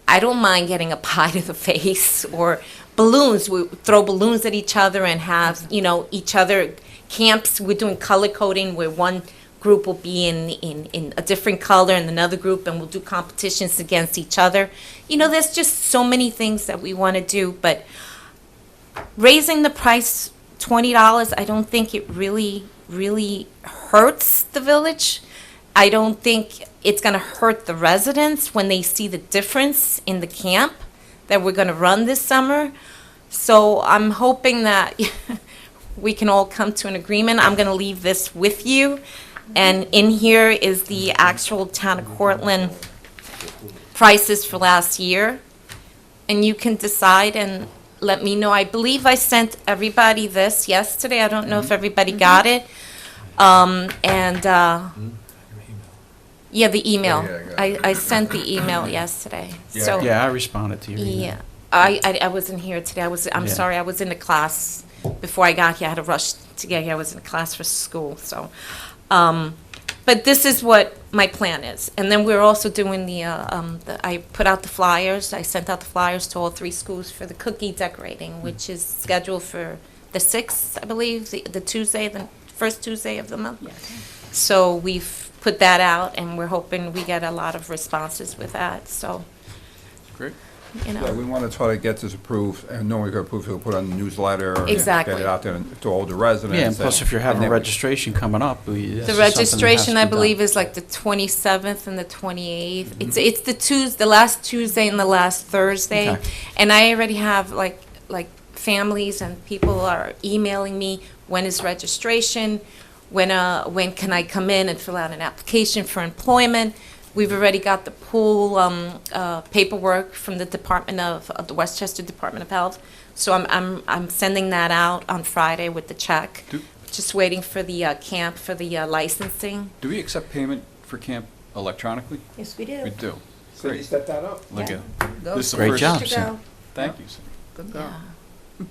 I don't mind getting a pie to the face, or balloons. We throw balloons at each other and have, you know, each other camps. We're doing color coding where one group will be in a different color and another group, and we'll do competitions against each other. You know, there's just so many things that we want to do, but raising the price $20, I don't think it really, really hurts the village. I don't think it's going to hurt the residents when they see the difference in the camp that we're going to run this summer. So I'm hoping that we can all come to an agreement. I'm going to leave this with you. And in here is the actual town of Cortland prices for last year. And you can decide and let me know. I believe I sent everybody this yesterday. I don't know if everybody got it. Yeah, the email. I sent the email yesterday. So Yeah, I responded to your email. yeah, I wasn't here today. I'm Yeah. sorry. I was in a class before I got here. I had to rush to get here. I was in a class for school. So, but this is what my plan is. And then we're also doing I put out the flyers. I sent out the flyers to all 3 schools for the cookie decorating, which is scheduled for the 6th, I believe, the Tuesday, the first Tuesday of the month. So we've put that out, and we're hoping we get a lot of responses with that. So, Great. you Yeah, we know, want to try to get this approved, and knowing we got approved, we'll put it on the newsletter. and Exactly. Get it out there to all the residents. Yeah, and plus if you're having and then we- registration coming up, the this is something that has registration, to I be done. believe, is like the 27th and the 28th. It's the last Tuesday and the last Thursday. Okay. And I already have like families and people are emailing me, when is registration? When can I come in and fill out an application for employment? We've already got the pool paperwork from the Department of the Westchester Department of Health. So I'm sending that out on Friday with the check. Just waiting for the camp for the licensing. Do we accept payment for camp electronically? Yes, we do. We do. Cindy, Great. step that up. Look Yeah. at, Go this is the Great first- job, to Sam. go. Thank you, Cindy. Good girl. Yeah.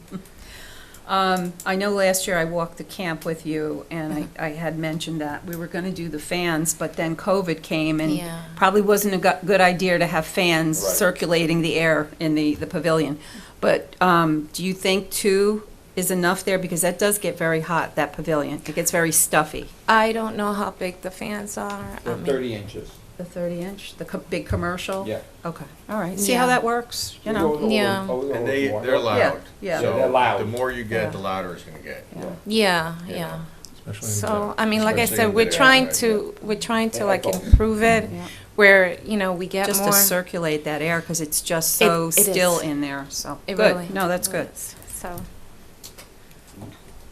I know last year I walked the camp with you, and I had mentioned that we were going to do the fans, but then COVID came, and Yeah. probably wasn't a good idea to have fans Right. circulating the air in the pavilion. But do you think 2 is enough there? Because that does get very hot, that pavilion. It gets very stuffy. I don't know how big the fans are. I mean, inches. The 30-inch, the big commercial? Yeah. Okay, all right. See how Yeah. that works, you know? Yeah. And they're loud. Yeah, yeah. So They're loud. the more you Yeah. get, the louder it's gonna get. Yeah, Yeah. yeah. Especially in So, I mean, like I Especially said, in we're the- trying yeah. to like improve it Yeah. where, you know, we get Just more. to circulate that air, because it's just so It is. still in there, so. It Good. really No, that's good. is. So,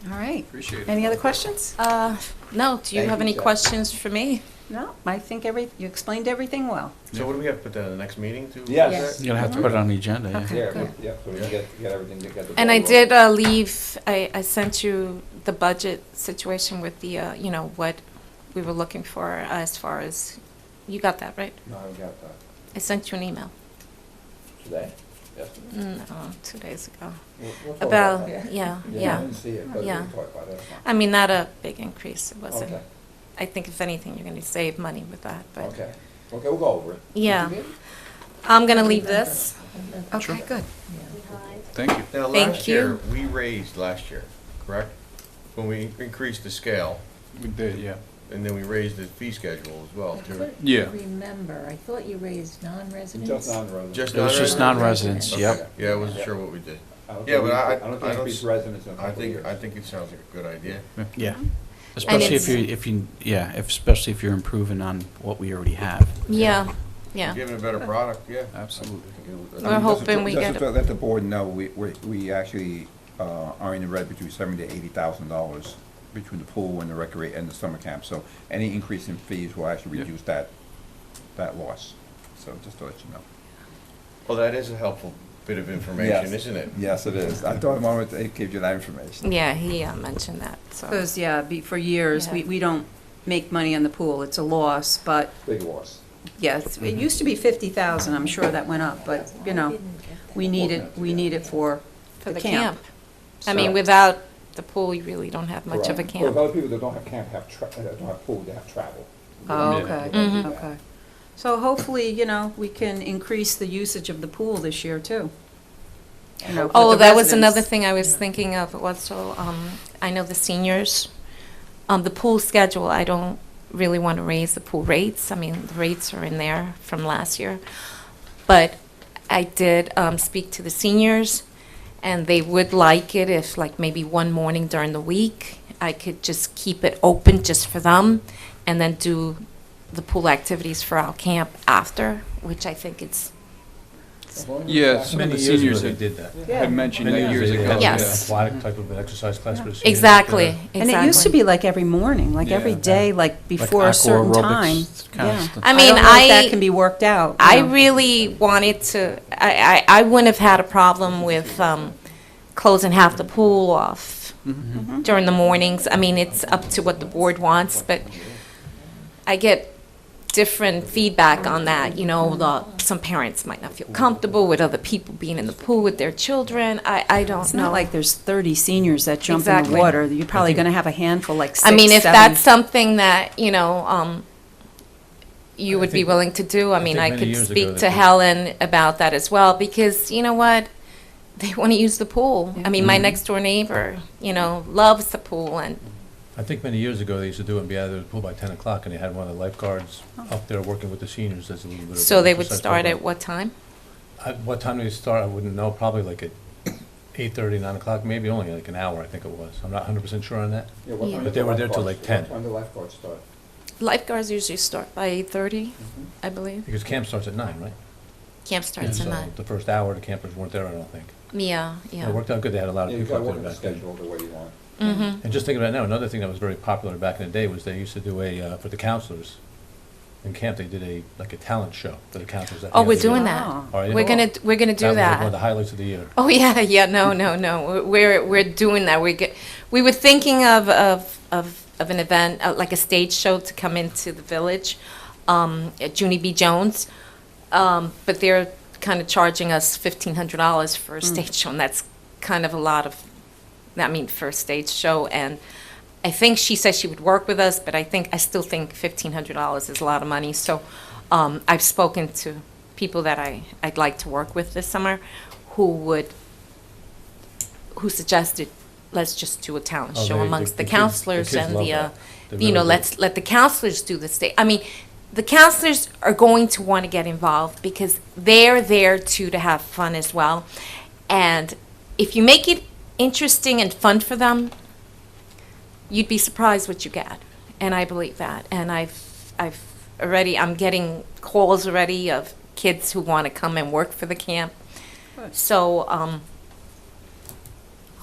All right. Appreciate it. Any other questions? No, do you Thank have you, any Jeff. questions for me? No, I think you explained everything well. So what do we have to put that in the next meeting to? Yes. You're gonna have to put it on the agenda, yeah. Okay. Yeah, Good. yeah, so we get everything together. And I did leave, I sent you the budget situation with the, what we were looking for as far as, you got that, right? No, I got that. I sent you an email. Today? Yesterday? No, 2 days ago. We'll talk About, that. yeah, I yeah. didn't see it, but Yeah. we'll talk about it. I mean, not a big increase, it wasn't. Okay, I think if anything, you're gonna save money with that, but, okay. Okay, we'll go over it. yeah. I'm gonna leave this. Okay, good. Thank you. Now, Thank last year, you. we raised last year, correct? When we increased the scale, We did, yeah. and then we raised the fee schedule as well, I too. couldn't Yeah. remember, I thought you raised non-residents. Just non-resident. Just It was just non-residents, Okay. yep. Yeah, I wasn't sure what we did. I don't Yeah, think but I I don't don't think it's residents in a I couple of think, years. I think it sounds like a good idea. Yeah. Especially it's- especially if you're improving on what we already have. Yeah, yeah. Giving a better product, yeah. Absolutely. We're hoping we get Just it. to let the board know, we actually are in the red between $70,000 to $80,000 between the pool and the and the summer camp. So any increase in fees will actually Yeah. reduce that loss. So just to let you know. Well, that is a helpful bit of information, isn't it? Yes, it is. I thought I wanted to give you that information. Yeah, he mentioned that, so. Because, for years, Yeah. we don't make money on the pool. It's a loss, but, Big loss. yes, it used to be 50,000. I'm sure that went up, but, I didn't get that. we need it for For the the camp. camp. I mean, So- without the pool, you really don't have much of a Correct. camp. Well, other people that don't have camp don't have pool, they have travel. Oh, Yeah. okay, Mhm. okay. So hopefully, we can increase the usage of the pool this year, too. For Oh, the that was another residents. thing I was thinking of also, I know the seniors, the pool schedule, I don't really want to raise the pool rates. I mean, the rates are in there from last year. But I did speak to the seniors, and they would like it if, like, maybe one morning during the week, I could just keep it open just for them, and then do the pool activities for our camp after, which I think it's, Yeah, some of Many the years ago seniors they had did that. had mentioned that years They ago. had Yes. like an athletic type of an exercise class for the seniors. exactly, exactly. And it used to be like every morning, like every Yeah. day, like before a aqua certain aerobics time. kind of Yeah. stuff. I mean, don't know if that can be worked out. I really wanted to, I wouldn't have had a problem with closing half the pool off Mhm. during the mornings. I mean, it's up to what the board wants, but I get different feedback on that. Some parents might not feel comfortable with other people being in the pool with their children. I don't It's know. not like there's 30 seniors that jump in Exactly. the water. You're probably going to have a handful, like 6, I mean, if 7. that's something that, you I would be think- willing to do, I mean, think I many could years ago speak that to was- Helen about that as well, because you know what? They want to use the pool. I mean, my Mhm. next door neighbor, loves the pool, and I think many years ago, they used to do it and be out of the pool by 10 o'clock, and they had one of the lifeguards up there working with the seniors as a little bit of. so an they would exercise start program. at what time? What time do they start? I wouldn't know, probably like at 8:30, 9 o'clock, maybe only like an hour, I think it was. I'm not 100% sure on that. Yeah, what Yeah. time But does they the were there till lifeguards- like 10. What time do lifeguards start? Lifeguards usually start by 8:30, Mm-hmm. I believe. Because camp starts at 9, right? Camp starts at So 9. the first hour, the campers weren't there, I don't think. Yeah, It yeah. worked out good, they had a lot of Yeah, you people gotta up work there the back then. schedule the way you want. Mm-hmm. And just thinking about it now, another thing that was very popular back in the day was they used to do for the counselors. In camp, they did a talent show for the counselors. at the Oh, end we're of the doing year. that. Oh. Oh, yeah? We're gonna do That was like one of that. the highlights of the year. Oh yeah, no. We're doing that. We were thinking of an event, like a stage show to come into the village, at Junie B. Jones, but they're kind of charging us $1,500 for a stage show, and that's kind of a lot of, for a stage show. And I think she said she would work with us, but I still think $1,500 is a lot of money. So I've spoken to people that I'd like to work with this summer, who suggested, let's just do a talent Oh, show amongst the kids- counselors kids and love the, that. They really do. let's let the counselors do the stage. I mean, the counselors are going to want to get involved because they're there too to have fun as well. And if you make it interesting and fun for them, you'd be surprised what you get. And I believe that. And I'm getting calls already of kids who want to come and work for the camp. Good. So,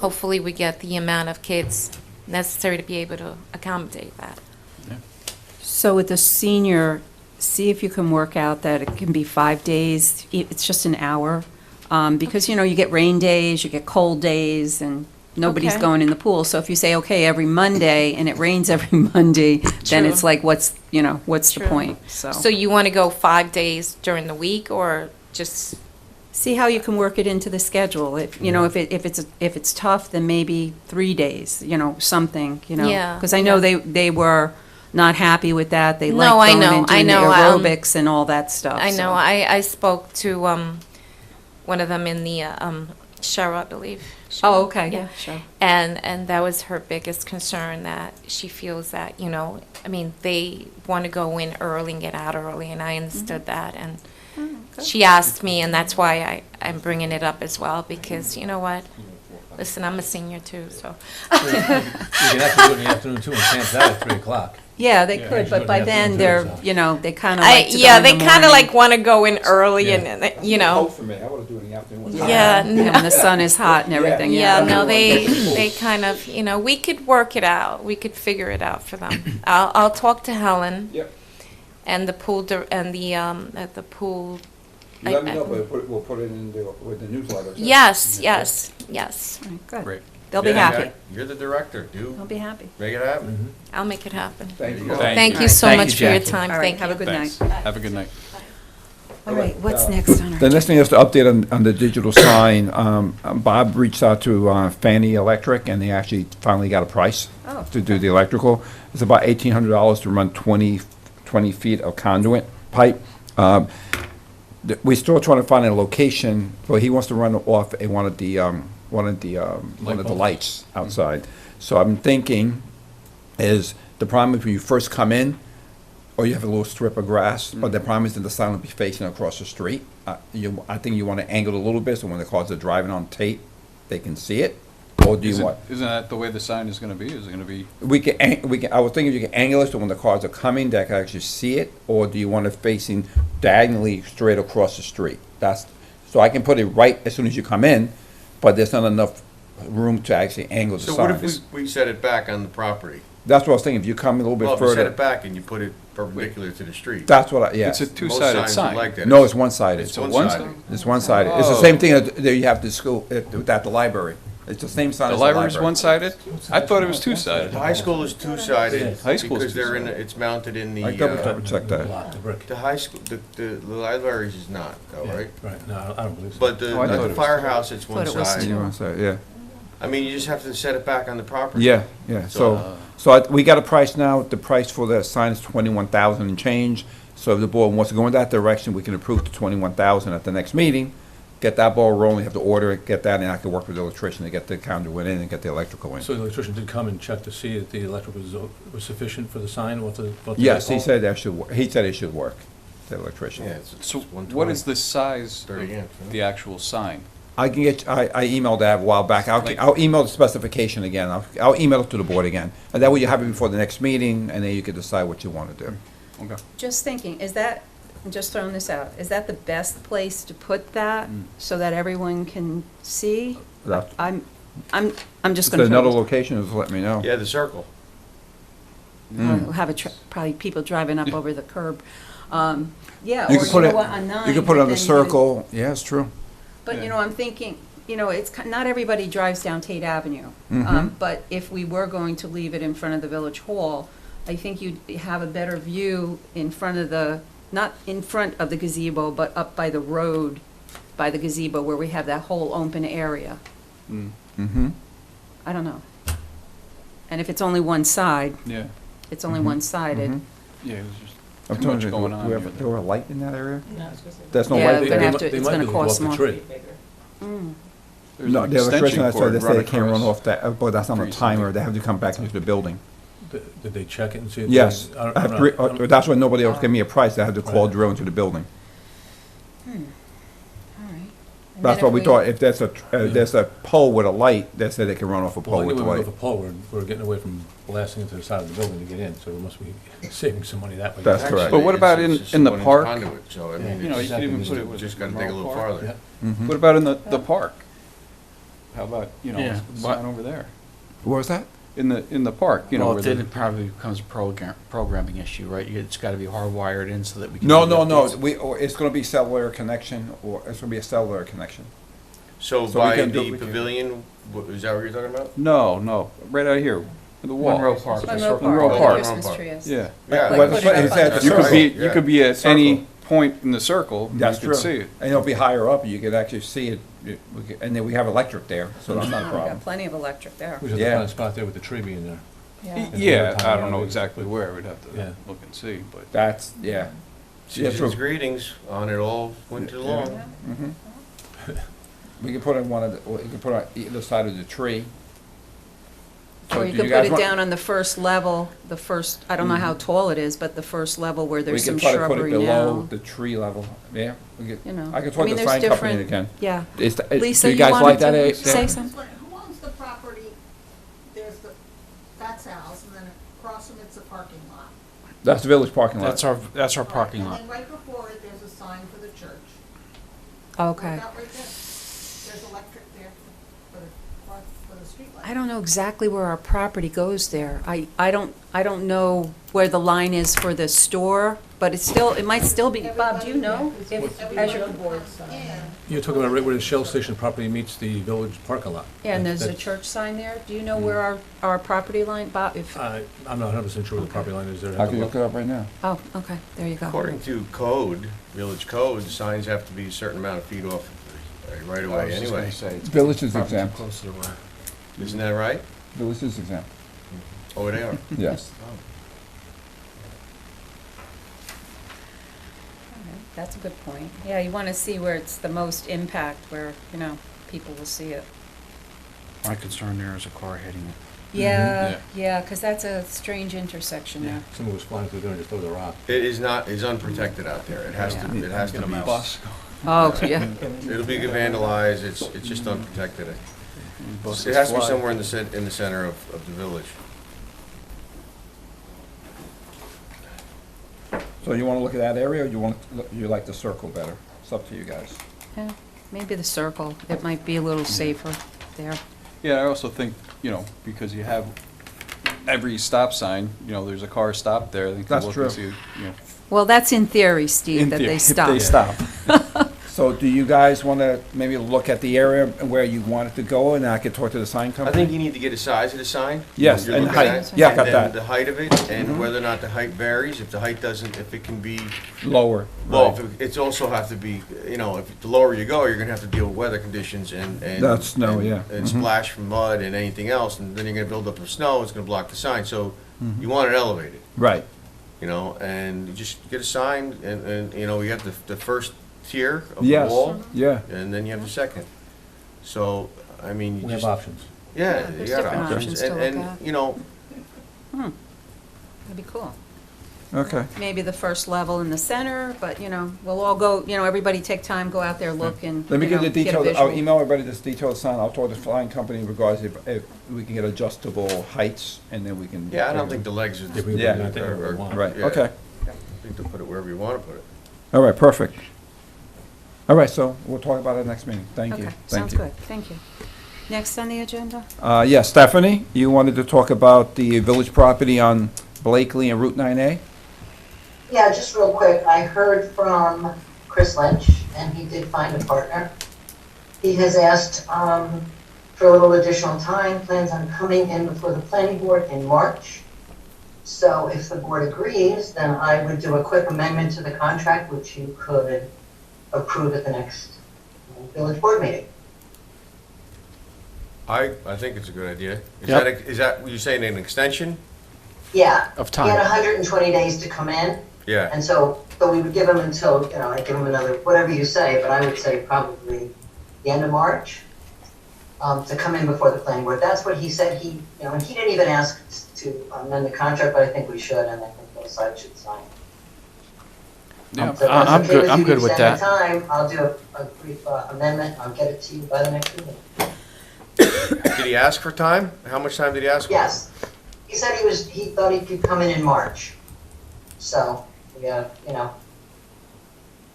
hopefully we get the amount of kids necessary to be able to accommodate that. So with the senior, see if you can work out that it can be 5 days, it's just an hour. Because, you know, you get rain days, you get cold days, and nobody's Okay. going in the pool. So if you say, okay, every Monday, and it rains every Monday, then True. it's like, what's the True. point? So you want to go 5 days during the week, or just, See how you can work it into the schedule. If, you know, if it's tough, then maybe 3 days, you know, something, you know. Yeah, Because I know yeah. they were not happy with that. They No, liked I going know, and I doing the know, aerobics and all that stuff. I so. know, I spoke to one of them in the, Cheryl, I believe. Oh, Cheryl, okay, Yeah. sure. And that was her biggest concern, that she feels that, you know, I mean, they want to go in early and get out early, and I understood that. And she asked me, and that's why I'm bringing it up as well, because, you know what? Listen, I'm a senior too, so. You can actually do it in the afternoon too, and camp that at 3 o'clock. Yeah, they Yeah, could, actually but do it by in the then, afternoon they're, too, so. you know, they kind of like to go Yeah, in they the kind of morning. like want to go in early, Yeah. and, you know. For me, I would do it in the afternoon. Yeah, Yeah, when the sun is hot and everything, Yeah, yeah. no, they kind of, you know, we could work it out. We could figure it out for them. I'll talk to Helen Yep. and the pool, and the, at the pool. You let me I- know, but we'll put it in with the newsletter. Yes, yes, yes. Right, Good. Great. They'll be Yeah, happy. You're the director, They'll do, be happy. make it happen. I'll make it happen. Thank you. Thank you so Thank you, much for your Jackie. time. All right, Thank have a you. good night. Thanks. Have a good night. All right, what's next on our? The next thing is to update on the digital sign. Bob reached out to Fanny Electric, and they actually finally got a price Oh, to do the electrical. It's about $1,800 to run 20 feet of conduit pipe. We're still trying to find a location, but he wants to run off one of the lights outside. So I'm thinking is, the problem is when you first come in, or you have a little strip of grass, but the problem is that the sign will be facing across the street. I think you want to angle it a little bit, so when the cars are driving on tape, they can see it. Or do you want? Isn't that the way the sign is going to be? Is it going to be? I was thinking you can angle it so when the cars are coming, they can actually see it, or do you want it facing diagonally straight across the street? So I can put it right as soon as you come in, but there's not enough room to actually angle the So what sign. if we set it back on the property? That's what I was thinking, if you come a little bit Well, if we set further, it back and you put it perpendicular to the street. that's what yeah. It's a Most two-sided signs are sign. like that. No, it's one-sided. It's a one-sided. It's one-sided. It's the Oh. same thing that you have to school, at the library. It's the same sign The as the library. library's one-sided? I thought it was two-sided. The high school is two-sided. Yeah. High school is Because they're two-sided. it's mounted in the, I double check that. Block, the brick. the high school, the libraries is not, though, right? Right, no, I don't believe so. But the Oh, I thought it the was firehouse, it's one Thought it was side. two. Yeah. I mean, you just have to set it back on the property. Yeah. So, We got a price now. The price for the sign is 21,000 and change. So if the board wants to go in that direction, we can approve the 21,000 at the next meeting. Get that ball rolling, have to order it, get that, and I can work with the electrician to get the conduit in and get the electrical in. So the electrician did come and check to see that the electric was sufficient for the sign, what the. Yes, he said that should, he said it should work, the electrician. yeah, it's So 120. what is the size 30 of amps, huh? the actual sign? I can get, I emailed that a while back. I'll email the specification again. I'll email it to the board again. And that way you have it before the next meeting, and then you can decide what you want to do. Okay. Just thinking, I'm just throwing this out, is that the best place to put that so that everyone can see? That- I'm just If gonna. there's another throw- location, just let me know. Yeah, the circle. We'll have probably people driving up over the curb. Yeah, You or can you put know it, what, on nine. you can put it on but the then you can- circle. Yeah, it's true. But, you know, I'm thinking, you know, not everybody drives down Tate Avenue. Mhm. But if we were going to leave it in front of the Village Hall, I think you'd have a better view in front of not in front of the gazebo, but up by the road, by the gazebo, where we have that whole open area. Mm-hmm. I don't know. And if it's only one side, Yeah, it's only Mhm. one-sided. Mhm. yeah, it was just I'm too telling much you, going do on. we have, here. do we have a light in that area? No. There's no Yeah, light we're there? gonna have to- They it's might gonna be able to go cost off the more. tree. There's No, an the electrician, extension I said, cord they say run they can't run across. off that, but that's on a Pretty timer. simple. They have to come back into the building. Did they check it and see? if Yes. they- I don't- I have I'm to not- I'm- that's why nobody else gave me a price. They had to call Right. drill into the building. All right. And That's then what we thought. If there's a pole with a light, they said they can run off a Well, pole with anyway, the with light. the pole, we're getting away from blasting into the side of the building to get in, so we must be saving some money that way. That's correct. But what about It's just in the 1-inch park? conduit, so, I mean, You know, you it's could even put it with. just gotta the dig a Merle little Park. farther. Yeah. Mhm. What about in the park? How about, Yeah, sign over there? What was that? In the park, Well, where then the- it probably becomes a programming issue, right? It's gotta be hardwired in so that we can. No, do the no, no, updates. or it's gonna be cellular connection, or it's gonna be a cellular connection. So So we by can do- the we can- pavilion, is that what you're talking about? No, right out here, the wall. Monroe Park. Monroe Oh, Park. Monroe Park. Yeah. Yeah. Well, put it's it up it's on at the the You could circle. be, Yeah. you could be at Circle. any point in the circle, you That's could true. see it. And it'll be higher up, you could actually see it, and then we have electric there, so that's not a We've problem. got plenty of electric there. We just Yeah. have to find a spot there with the tree being there. Yeah, I Yeah. don't know exactly where, we'd have Yeah. to look and see, but. That's, yeah. Yeah, Season's true. greetings on it all winter long. Mhm. We can put it on one of the, or you can put it on either side of the tree. So Or you do could put guys it want- down on the first level, I don't know how tall it is, but the first level where there's some We can try to put it shrubbery below now. the tree level, yeah. We could- You know. I can I talk mean, to the there's sign company different- again. Yeah. Is the- Lisa, do you you guys wanted like that? to eh, say yeah? something? Who owns the property? There's that's Al's, and then across from it's a parking lot. That's the village parking lot. That's our parking Right, lot. And then right before it, there's a sign for the church. Okay. Look out right there. There's electric there for the street light. I don't know exactly where our property goes there. I don't know where the line is for the store, but it might still be, Bob, do you know? If- as you're- You're talking about right where the Shell station property meets the village parking lot. Yeah, and there's a That's- church sign there. Do you know where our property line, Bob, if, I'm not 100% sure where the property line is there. I can look it up right now. oh, okay, there you go. According to code, village code, signs have to be a certain amount of feet off right away anyway. Village is exempt. Close to the road. Isn't that right? Village is exempt, Oh, they are. yes. That's a good point. Yeah, you want to see where it's the most impact, where, people will see it. My concern there is a car hitting it. Yeah, yeah, because that's a strange intersection there. Someone was flying through there and just threw the rock. It is not, it's unprotected out there. It has to be. Oh, yeah. It'll be vandalized, it's just unprotected. Buses It has to be fly. somewhere in the center of the village. So you wanna look at that area, or you like the circle better? It's up to you guys. Yeah, maybe the circle. It might be a little safer there. Yeah, I also think, because you have every stop sign, there's a car stopped there, they can That's look and true. see, Well, that's in theory, Steve, in that theory, they if stop. they stop. So do you guys wanna maybe look at the area where you want it to go, and I can talk to the sign I company? think you need to get a size of the sign. Yes, You're and looking height. at, Yeah, and got then that. the height of it, and whether or not the height varies, if the height doesn't, if it can be, Lower. well, right. it's also have to be, if the lower you go, you're gonna have to deal with weather conditions and. That's snow, and- yeah. And Mhm. splash from mud and anything else, and then you're gonna build up the snow, it's gonna block the sign, so Mhm. you want it elevated. Right, And you just get a sign, and you have the first tier of the yes, wall, yeah. and then you have the second. So, I mean, you We have just, options. yeah, Yeah, you there's got different options, options to look and, at. and, That'd be cool. Okay. Maybe the first level in the center, but, we'll all go, everybody take time, go out there, look, and, Let me get the get a details, I'll visual. email everybody this detailed sign, I'll talk to the flying company in regards if we can get adjustable heights, and then we can. yeah, I don't think the legs are. If we Yeah. want that, we want. Right, Yeah. okay, I think they'll put it wherever you want to put it. all right, perfect. All right, so we'll talk about it next meeting, thank you. Okay, Thank sounds you. good, thank you. Next on the agenda? Yes, Stephanie, you wanted to talk about the village property on Blakely and Route 9A? Yeah, just real quick, I heard from Chris Lynch, and he did find a partner. He has asked for a little additional time, plans on coming in before the planning board in March. So if the board agrees, then I would do a quick amendment to the contract, which you could approve at the next village board meeting. I think it's a good idea. Yep. Is that, you saying an extension? Yeah. Of He had time. 120 days to come in. Yeah. And so we would give him until, I give him another, whatever you say, but I would say probably the end of March, to come in before the planning board. That's what he said. And he didn't even ask to amend the contract, but I think we should, and I think both sides should sign. Yeah, So if that's I'm okay good, with I'm you to good with extend the that. time, I'll do a brief amendment, I'll get it to you by the next meeting. Did he ask for time? How much time did he ask for? Yes. He said he thought he could come in March. So, we have,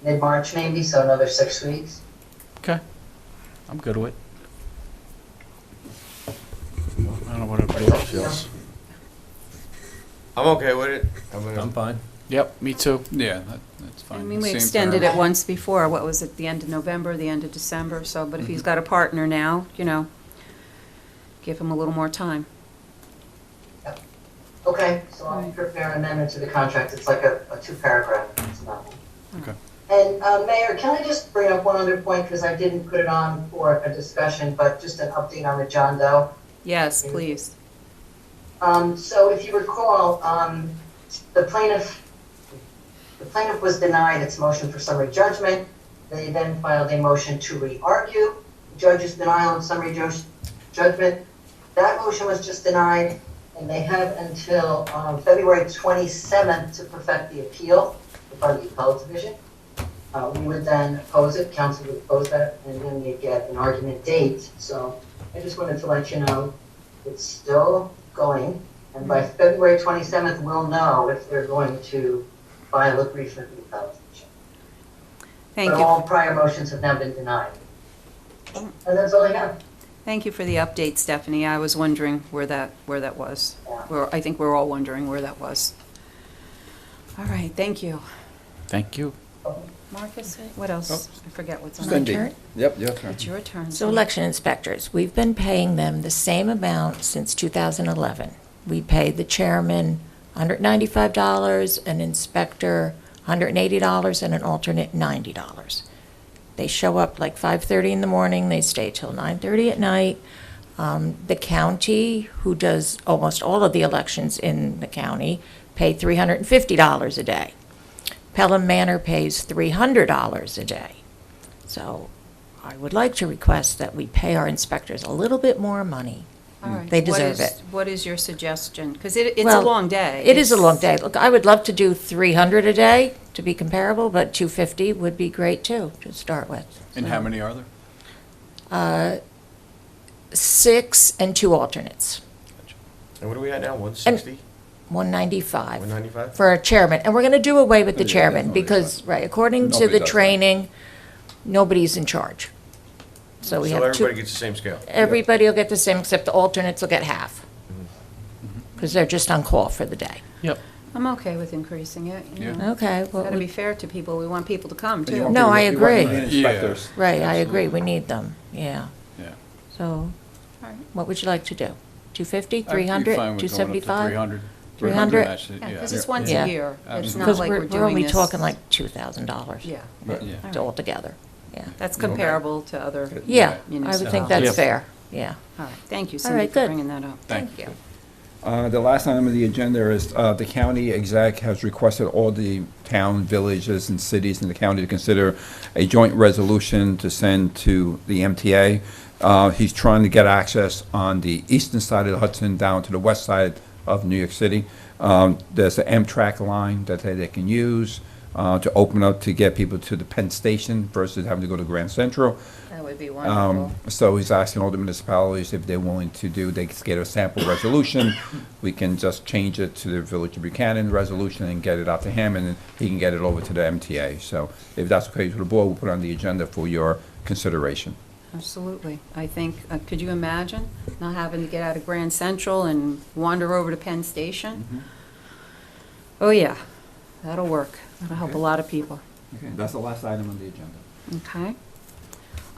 mid-March maybe, so another 6 weeks. Okay, I'm good with it. I don't know what everybody else feels. I'm okay with it. I'm fine. Yep, me too. Yeah, that's fine. I mean, we Same extended term. it once before, what was it, the end of November, the end of December, so, but if he's got a partner now, you know, give him a little more time. Okay, so I'll prepare an amendment to the contract. It's like a two-paragraph. It's not. Okay. And Mayor, can I just bring up one other point, because I didn't put it on for a discussion, but just an update on the John Doe. Yes, please. So if you recall, the plaintiff was denied its motion for summary judgment. They then filed a motion to re-argue. The judge's denial of summary judgment. That motion was just denied, and they have until February 27th to perfect the appeal before the appellate division. We would then oppose it, counsel would oppose that, and then they get an argument date. So I just wanted to let you know it's still going, and by February 27th, we'll know if they're going to file a brief for the appellate division. Thank But you. all prior motions have now been denied. And that's all I have. Thank you for the update, Stephanie. I was wondering where that was. I think we're all wondering where that was. All right, thank you. Thank you. Marcus, what else? I forget what's on My the turn? Yep, your turn. It's your turn. So election inspectors, we've been paying them the same amount since 2011. We pay the chairman $195, an inspector $180, and an alternate $90. They show up like 5:30 in the morning, they stay till 9:30 at night. The county, who does almost all of the elections in the county, pay $350 a day. Pelham Manor pays $300 a day. So I would like to request that we pay our inspectors a little bit more money. All right. They deserve it. What is your suggestion? Because it's a Well, long day. It is a long day. Look, I would love to do 300 a day to be comparable, but 250 would be great too, to start with. And how many are there? 6 and 2 alternates, And what are we at now, 160? 195. 195? For a chairman. And we're going to do away with the Yeah, chairman nobody because, does. right, according to Nobody the does that. training, nobody's in charge. So we So have everybody 2. gets the same scale? Everybody will get the same, except the alternates will get half. Because they're just on call for the day. Yep. I'm okay with increasing it. You Yeah. know. Okay, well, Got to be fair to people. We want people to come, You too. want No, people- I you want agree. the inspectors. right, I agree, Absolutely. we need them, yeah. Yeah. So, All right. what would you like to do? 250, I'd be 300, fine with going up to 275? 300. 300? Actually, Yeah, yeah. because it's once Yeah. a year. It's Absolutely. not Because like we're we're doing only this. talking like $2,000 Yeah, But, yeah. right. altogether, yeah. That's comparable to other. Yeah, I would municipalities. think that's Yeah. fair, yeah. All right, thank you, All Cindy, right, for good. bringing that up. Thank you. The last item of the agenda is the county exec has requested all the town, villages, and cities in the county to consider a joint resolution to send to the MTA. He's trying to get access on the eastern side of the Hudson down to the west side of New York City. There's an Amtrak line that they can use to open up to get people to the Penn Station versus having to go to Grand Central. That would be wonderful. So he's asking all the municipalities if they're willing to do, they can get a sample resolution. We can just change it to the Village of Buchanan resolution and get it out to him, and then he can get it over to the MTA. So if that's okay with the board, we'll put it on the agenda for your consideration. Absolutely. I think, could you imagine not having to get out of Grand Central and wander over to Penn Station? Oh, yeah, that'll work. That'll help a Okay. lot of people. Okay, that's the last item on the agenda. Okay.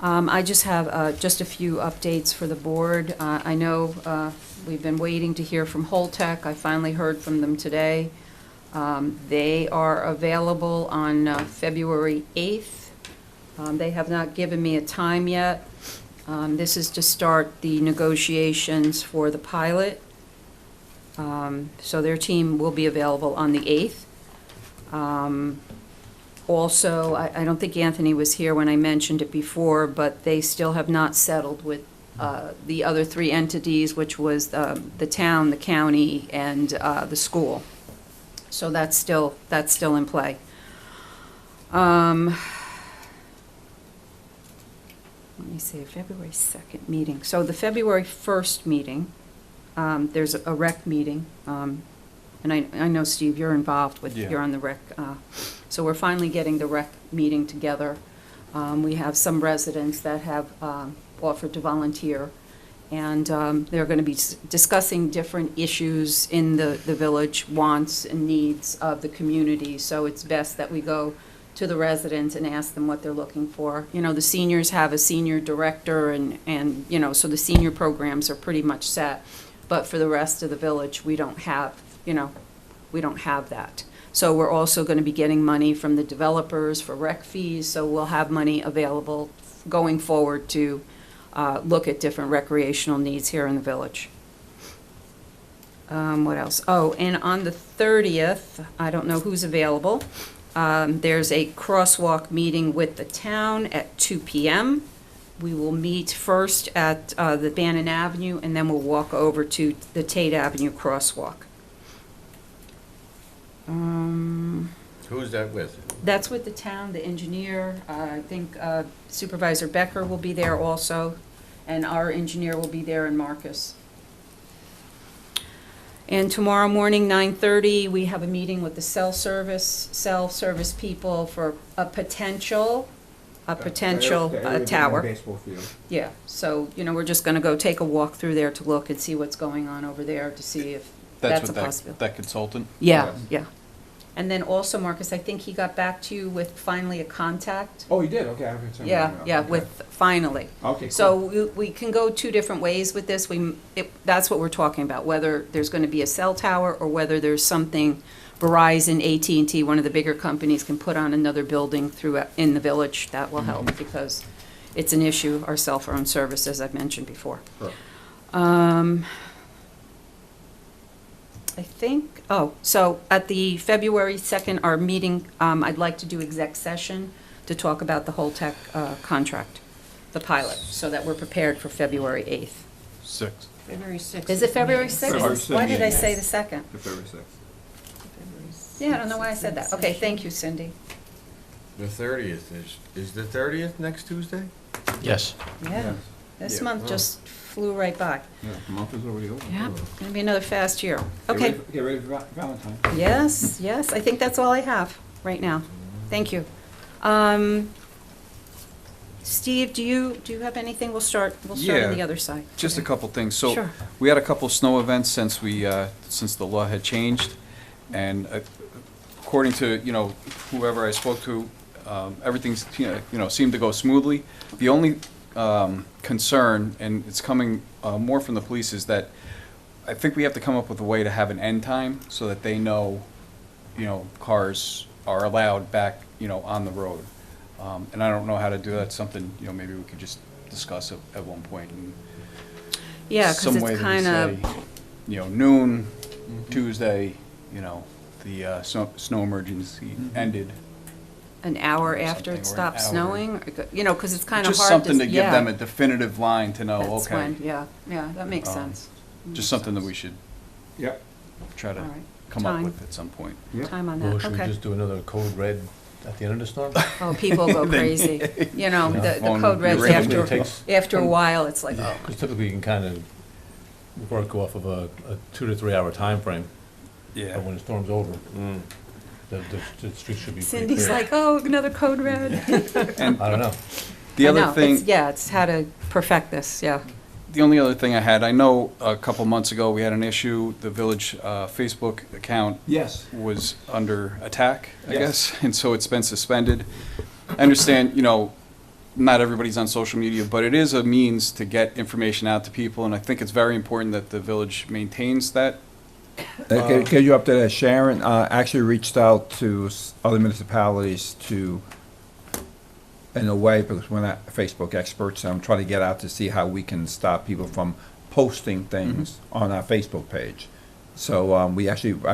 I just have just a few updates for the board. I know we've been waiting to hear from Holtec. I finally heard from them today. They are available on February 8th. They have not given me a time yet. This is to start the negotiations for the pilot. So their team will be available on the 8th. Also, I don't think Anthony was here when I mentioned it before, but they still have not settled with the other 3 entities, which was the town, the county, and the school. So that's still in play. Let me see, February 2nd meeting. So the February 1st meeting, there's a rec meeting, and I know, Steve, you're involved with, Yeah. you're on the rec, so we're finally getting the rec meeting together. We have some residents that have offered to volunteer, And they're going to be discussing different issues in the village, wants and needs of the community. So it's best that we go to the residents and ask them what they're looking for. You know, the seniors have a senior director and you know, so the senior programs are pretty much set. But for the rest of the village, we don't have, you know, we don't have that. So we're also going to be getting money from the developers for rec fees, so we'll have money available going forward to look at different recreational needs here in the village. What else? Oh, and on the 30th, I don't know who's available, there's a crosswalk meeting with the town at 2 p.m. We will meet first at the Bannon Avenue, and then we'll walk over to the Tate Avenue crosswalk. Who's that with? That's with the town, the engineer, I think Supervisor Becker will be there also, and our engineer will be there, and Marcus. And tomorrow morning, 9:30, we have a meeting with the cell service people for a potential tower. Baseball field. Yeah, so, you know, we're just gonna go take a walk through there to look and see what's going on over there, to see if that's a what possibility. that consultant? Yeah, yeah. And then also, Marcus, I think he got back to you with finally a contact. Oh, you did? Okay. I haven't seen Yeah, that. yeah, Okay. with finally. Okay, cool. So we can go two different ways with this. That's what we're talking about, whether there's going to be a cell tower or whether there's something Verizon, AT&T, one of the bigger companies, can put on another building in the village. That will help because it's an issue, our cell phone service, as I've mentioned before. Sure. I think, so at the February 2nd, our meeting, I'd like to do exec session to talk about the whole tech contract, the pilot, so that we're prepared for February 8th. 6. February 6th. Is it February February 6th? Why 6th, did I yes. say the 2nd? February 6th. Yeah, I don't know why I said that. Okay, thank you, Cindy. The 30th is the 30th next Tuesday? Yes. Yeah, this Yeah. month just flew right by. Yeah, the month is already over. Yeah, gonna be another fast year. Get Okay. ready for Valentine's. Yes, yes, I think that's all I have right now. Thank you. Steve, do you have anything? We'll start on Yeah, the other side. Just a Okay. couple things. So Sure. we had a couple snow events since since the law had changed, and according to whoever I spoke to, everything's seemed to go smoothly. The only concern, and it's coming more from the police, is that I think we have to come up with a way to have an end time so that they know, cars are allowed back, on the road. And I don't know how to do that. Something, maybe we could just discuss at one point. And Yeah, because some way it's that we kind of, say, noon, Tuesday, the snow emergency ended. an hour or after something, it or an stops hour. snowing, because it's kind of hard to. Just something to give yeah, them a definitive line to know, that's okay. when- Yeah, that makes Um, sense. Just something that we should Yep. try to All right. come up Time. with at some point. Yep. Time on Or that, should we okay. just do another code red at the end of the storm? Oh, people go crazy. The Phone code reds ring. Typically it after, takes- after a while, it's like, oh. Because typically you can kind of work off of a 2 to 3 hour time frame. Yeah. But when the storm's over, the street should be pretty Cindy's clear. like, oh, another code red. And I don't know. the I other know, thing. it's how to perfect this, yeah. The only other thing I had, I know a couple months ago, we had an issue, the village Facebook account Yes. was under attack, I Yes. guess, and so it's been suspended. I understand, not everybody's on social media, but it is a means to get information out to people, and I think it's very important that the village maintains that. Get you up to that. Sharon actually reached out to other municipalities to, in a way, because we're not Facebook experts, I'm trying to get out to see how we can stop people from posting things on our Facebook page. So I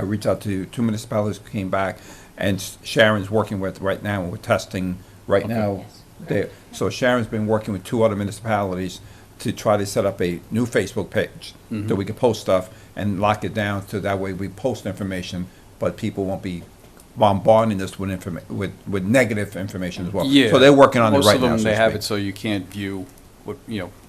reached out to 2 municipalities, came back, and Sharon's working with right now, we're testing right now. So Sharon's been working with 2 other municipalities to try to set up a new Facebook page that we can post stuff and lock it down, so that way we post information, but people won't be bombarding us with with negative information as well. Yeah. So they're working on it right now. Most of them, so they to have speak. it so you can't view what,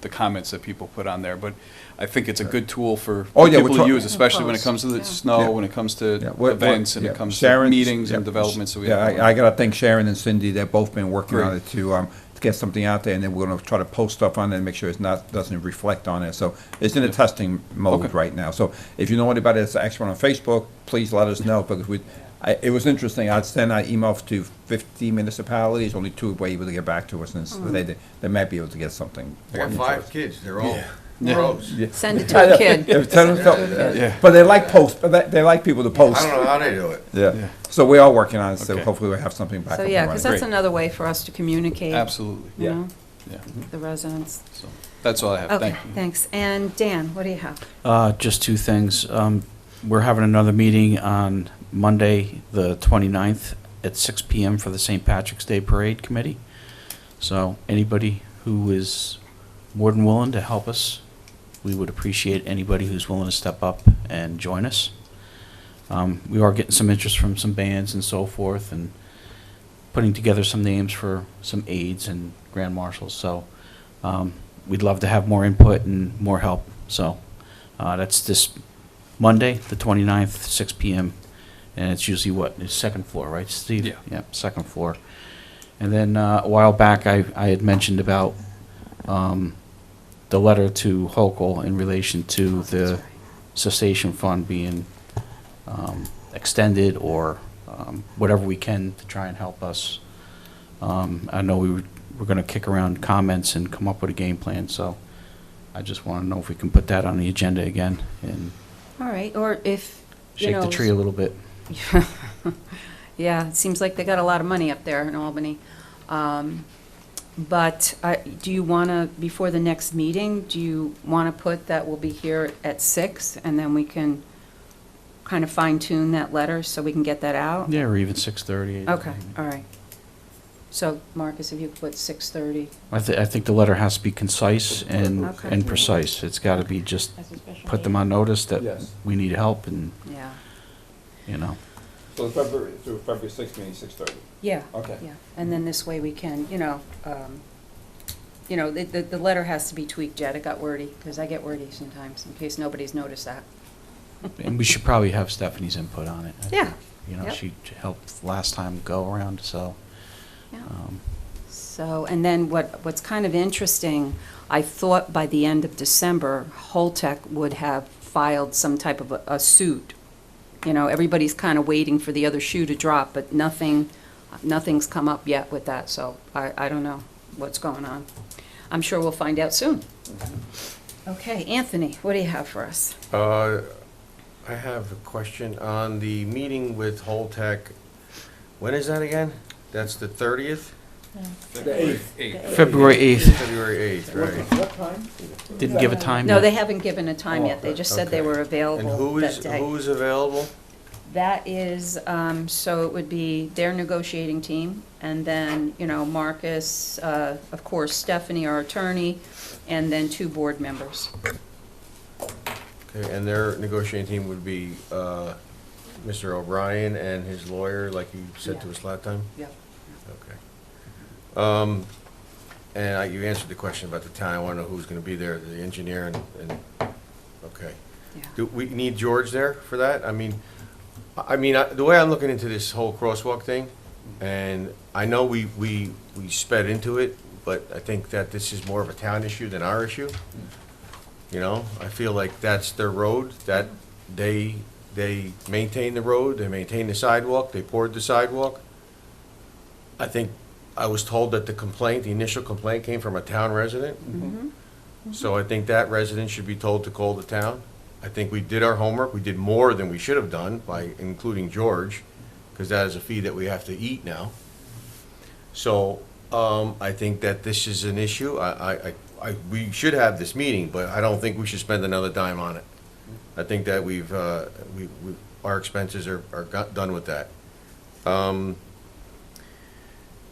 the comments that people put on there, but I think it's a good tool for Oh, yeah, people we're to try- use, especially when it Post, comes to the yeah. snow, Yeah. when it comes to Yeah, events, and yeah, it comes to Sharon's- meetings and yeah, developments. So we Yeah, have- I gotta thank Sharon and Cindy, they've both been working on Great. it to get something out there, and then we're gonna try to post stuff on it and make sure doesn't reflect on it. So it's in a testing mode Okay. right now. So if you know anybody that's actually on Facebook, please let us know, because it was interesting. I sent out emails to 50 municipalities, only 2 were able to get back to us, and they might be able to get something. I got 5 kids, they're all Yeah. pros. Send it to a kid. Yeah. But they like post, but they like people to post. I don't know how they do it. Yeah. So we are working on it, so Okay. hopefully we'll have something back up So, and yeah, running. because that's another way for us to communicate, Absolutely. you know, Yeah. the residents. So that's all I have. Okay, Thank you. thanks. And Dan, what do you have? Just 2 things. We're having another meeting on Monday, the 29th, at 6 PM for the St. Patrick's Day Parade Committee. So anybody who is more than willing to help us, we would appreciate anybody who's willing to step up and join us. We are getting some interest from some bands and so forth, and putting together some names for some aides and grand marshals. So we'd love to have more input and more help. So that's this Monday, the 29th, 6 PM. And it's usually it's second floor, right, Steve? Yeah. Yep, second floor. And then a while back, I had mentioned about the letter to Hochul in relation to the cessation fund being extended, or whatever we can to try and help us. I know we're going to kick around comments and come up with a game plan, so I just want to know if we can put that on the agenda again and All right, or if, you shake the know, tree a little bit. Yeah, it seems like they got a lot of money up there in Albany. But do you want to, before the next meeting, do you want to put that we'll be here at 6, and then we can kind of fine tune that letter so we can get that out? Yeah, or even 6:30. Okay, all right. So, Marcus, if you put 6:30. I think the letter has to be concise and Okay. precise. It's got to be just put them on notice that Yes. we need help, and, Yeah. you know. So February 6th, meeting 6:30. Yeah. Okay. Yeah, and then this way we can, the letter has to be tweaked, Jed. It got wordy, because I get wordy sometimes, in case nobody's noticed that. And we should probably have Stephanie's input on it. Yeah. You know, Yep. she helped last time go around, so. Yeah. um, So, and then what's kind of interesting, I thought by the end of December, Holtec would have filed some type of a suit. You know, everybody's kind of waiting for the other shoe to drop, but nothing's come up yet with that, so I don't know what's going on. I'm sure we'll find out soon. Okay, Anthony, what do you have for us? I have a question on the meeting with Holtec. When is that again? That's the 30th? February 8th, February 8th, right. What time? didn't give a time No, yet. they haven't given a time yet, they just said they Okay. were And available that day. who is available? That is, so it would be their negotiating team, and then, Marcus, of course, Stephanie, our attorney, and then 2 board members. Okay, and their negotiating team would be Mr. O'Brien and his lawyer, like you said to us last time? Yep. Okay. And you answered the question about the town. I want to know who's going to be there, the engineer and, okay. Yeah. Do we need George there for that? I mean, the way I'm looking into this whole crosswalk thing, and I know we sped into it, but I think that this is more of a town issue than our issue. You know, I feel like that's their road, that they maintain the road, they maintain the sidewalk, they poured the sidewalk. I think, I was told that the initial complaint came from a town resident. So I think that resident should be told to call the town. I think we did our homework. We did more than we should have done by including George, because that is a fee that we have to eat now. So I think that this is an issue. We should have this meeting, but I don't think we should spend another dime on it. I think that our expenses are done with that.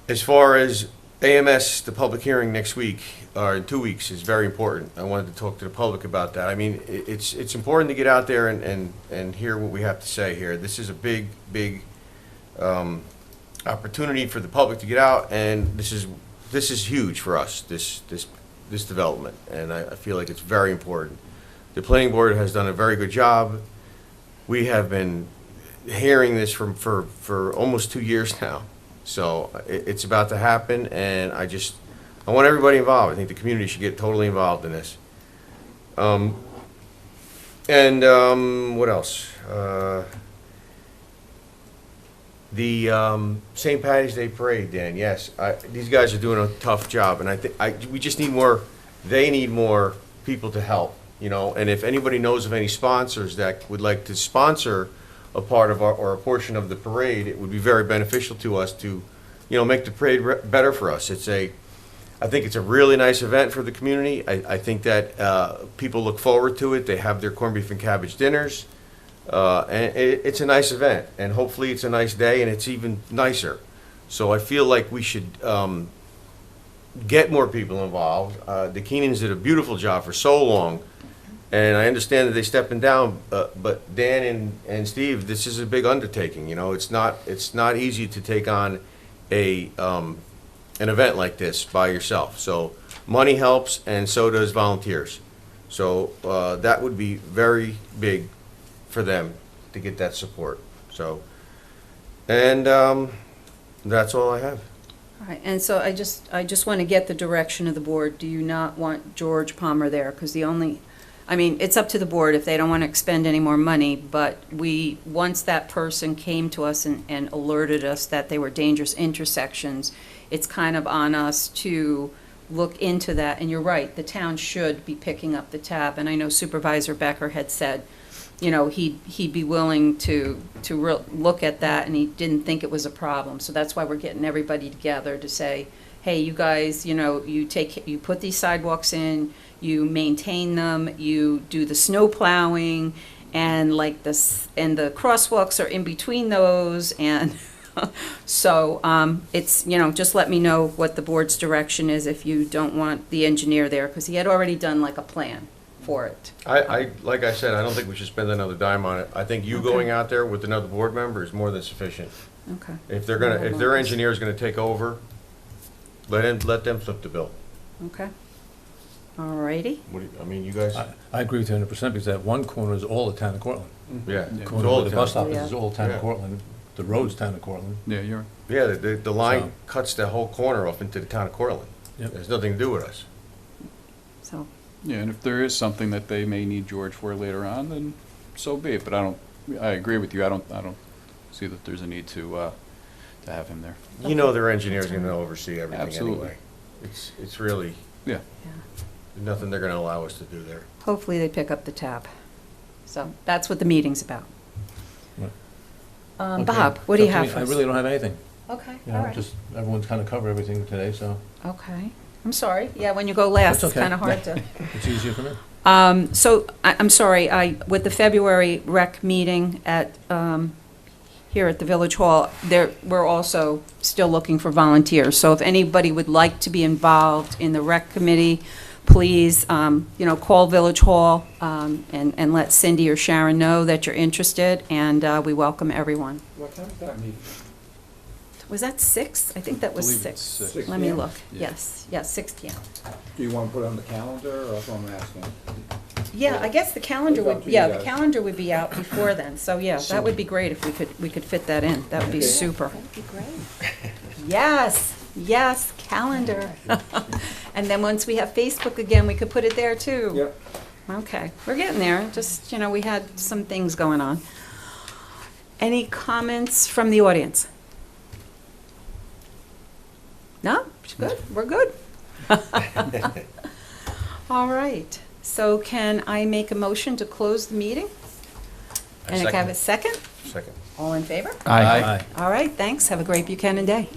As far as AMS, the public hearing next week, or in 2 weeks, is very important. I wanted to talk to the public about that. I mean, it's important to get out there and hear what we have to say here. This is a big opportunity for the public to get out, and this is huge for us, this development, and I feel like it's very important. The planning board has done a very good job. We have been hearing this for almost 2 years now. So it's about to happen, and I want everybody involved. I think the community should get totally involved in this. What else? The St. Patty's Day Parade, Dan, yes. These guys are doing a tough job, and I think we just need more, they need more people to help, you know? And if anybody knows of any sponsors that would like to sponsor a part of or a portion of the parade, it would be very beneficial to us to, you know, make the parade better for us. I think it's a really nice event for the community. I think that people look forward to it. They have their corned beef and cabbage dinners. And it's a nice event, and hopefully it's a nice day, and it's even nicer. So I feel like we should get more people involved. The Keenans did a beautiful job for so long, and I understand that they're stepping down. But Dan and Steve, this is a big undertaking. You know, it's not easy to take on an event like this by yourself. So money helps, and so does volunteers. So that would be very big for them to get that support. So, and that's all I have. All right, and so I just want to get the direction of the board. Do you not want George Palmer there? Because it's up to the board if they don't want to expend any more money, but once that person came to us and alerted us that they were dangerous intersections, it's kind of on us to look into that. And you're right, the town should be picking up the tab. And I know Supervisor Becker had said, you know, he'd be willing to look at that, and he didn't think it was a problem. So that's why we're getting everybody together to say, hey, you guys, you know, you put these sidewalks in, you maintain them, you do the snow plowing, and and the crosswalks are in between those, and so it's, you know, just let me know what the board's direction is if you don't want the engineer there, because he had already done like a plan for it. Like I said, I don't think we should spend another dime on it. I think you going out there with another board member is more than sufficient. Okay. If their engineer is gonna take over, let them flip the bill. Okay. All righty. You guys? I agree with you 100% because that one corner is all the town of Cortland. Yeah. The It's corner all where the the bus town. stop is all town Yeah. of Cortland. The road's town of Cortland. Yeah, you're right. Yeah, the line So- cuts the whole corner off into the town of Cortland. Yep. It has nothing to do with us. So, Yeah, and if there is something that they may need George for later on, then so be it. But I agree with you. I don't see that there's a need to have him there. You know their engineer's gonna oversee everything Absolutely. anyway. It's really Yeah. yeah. nothing they're gonna allow us to do there. Hopefully they pick up the tab. So that's what the meeting's about. Right. Bob, Okay. what do you It's up have to for me. I us? really don't have anything. Okay, You all know, right. just everyone's kind of covered everything today, so Okay. I'm sorry. Yeah, when you go last, That's it's okay. kind of hard to. it's easier for me. So I'm sorry, with the February rec meeting here at the Village Hall, we're also still looking for volunteers. So if anybody would like to be involved in the rec committee, please, call Village Hall and let Cindy or Sharon know that you're interested, and we welcome everyone. What time is that meeting? Was that 6? I think that was Believe it's 6. 6. Let me 6 look. Yeah. Yes, 6 p.m. Do you want to put it on the calendar, or that's what I'm asking? Yeah, I guess the calendar It's up would, to you yeah, the guys. calendar would be out before then. So, yeah, that would be great if we could fit that in. That would be Okay. super. That'd be great. Yes, calendar. And then once we have Facebook again, we could put it there too. Yep. Okay, we're getting there. Just, we had some things going on. Any comments from the audience? No? Good, we're good. All right, so can I make a motion to close the meeting? And I have a second? Second. All in favor? Aye. All right, thanks. Have a great Buchanan day.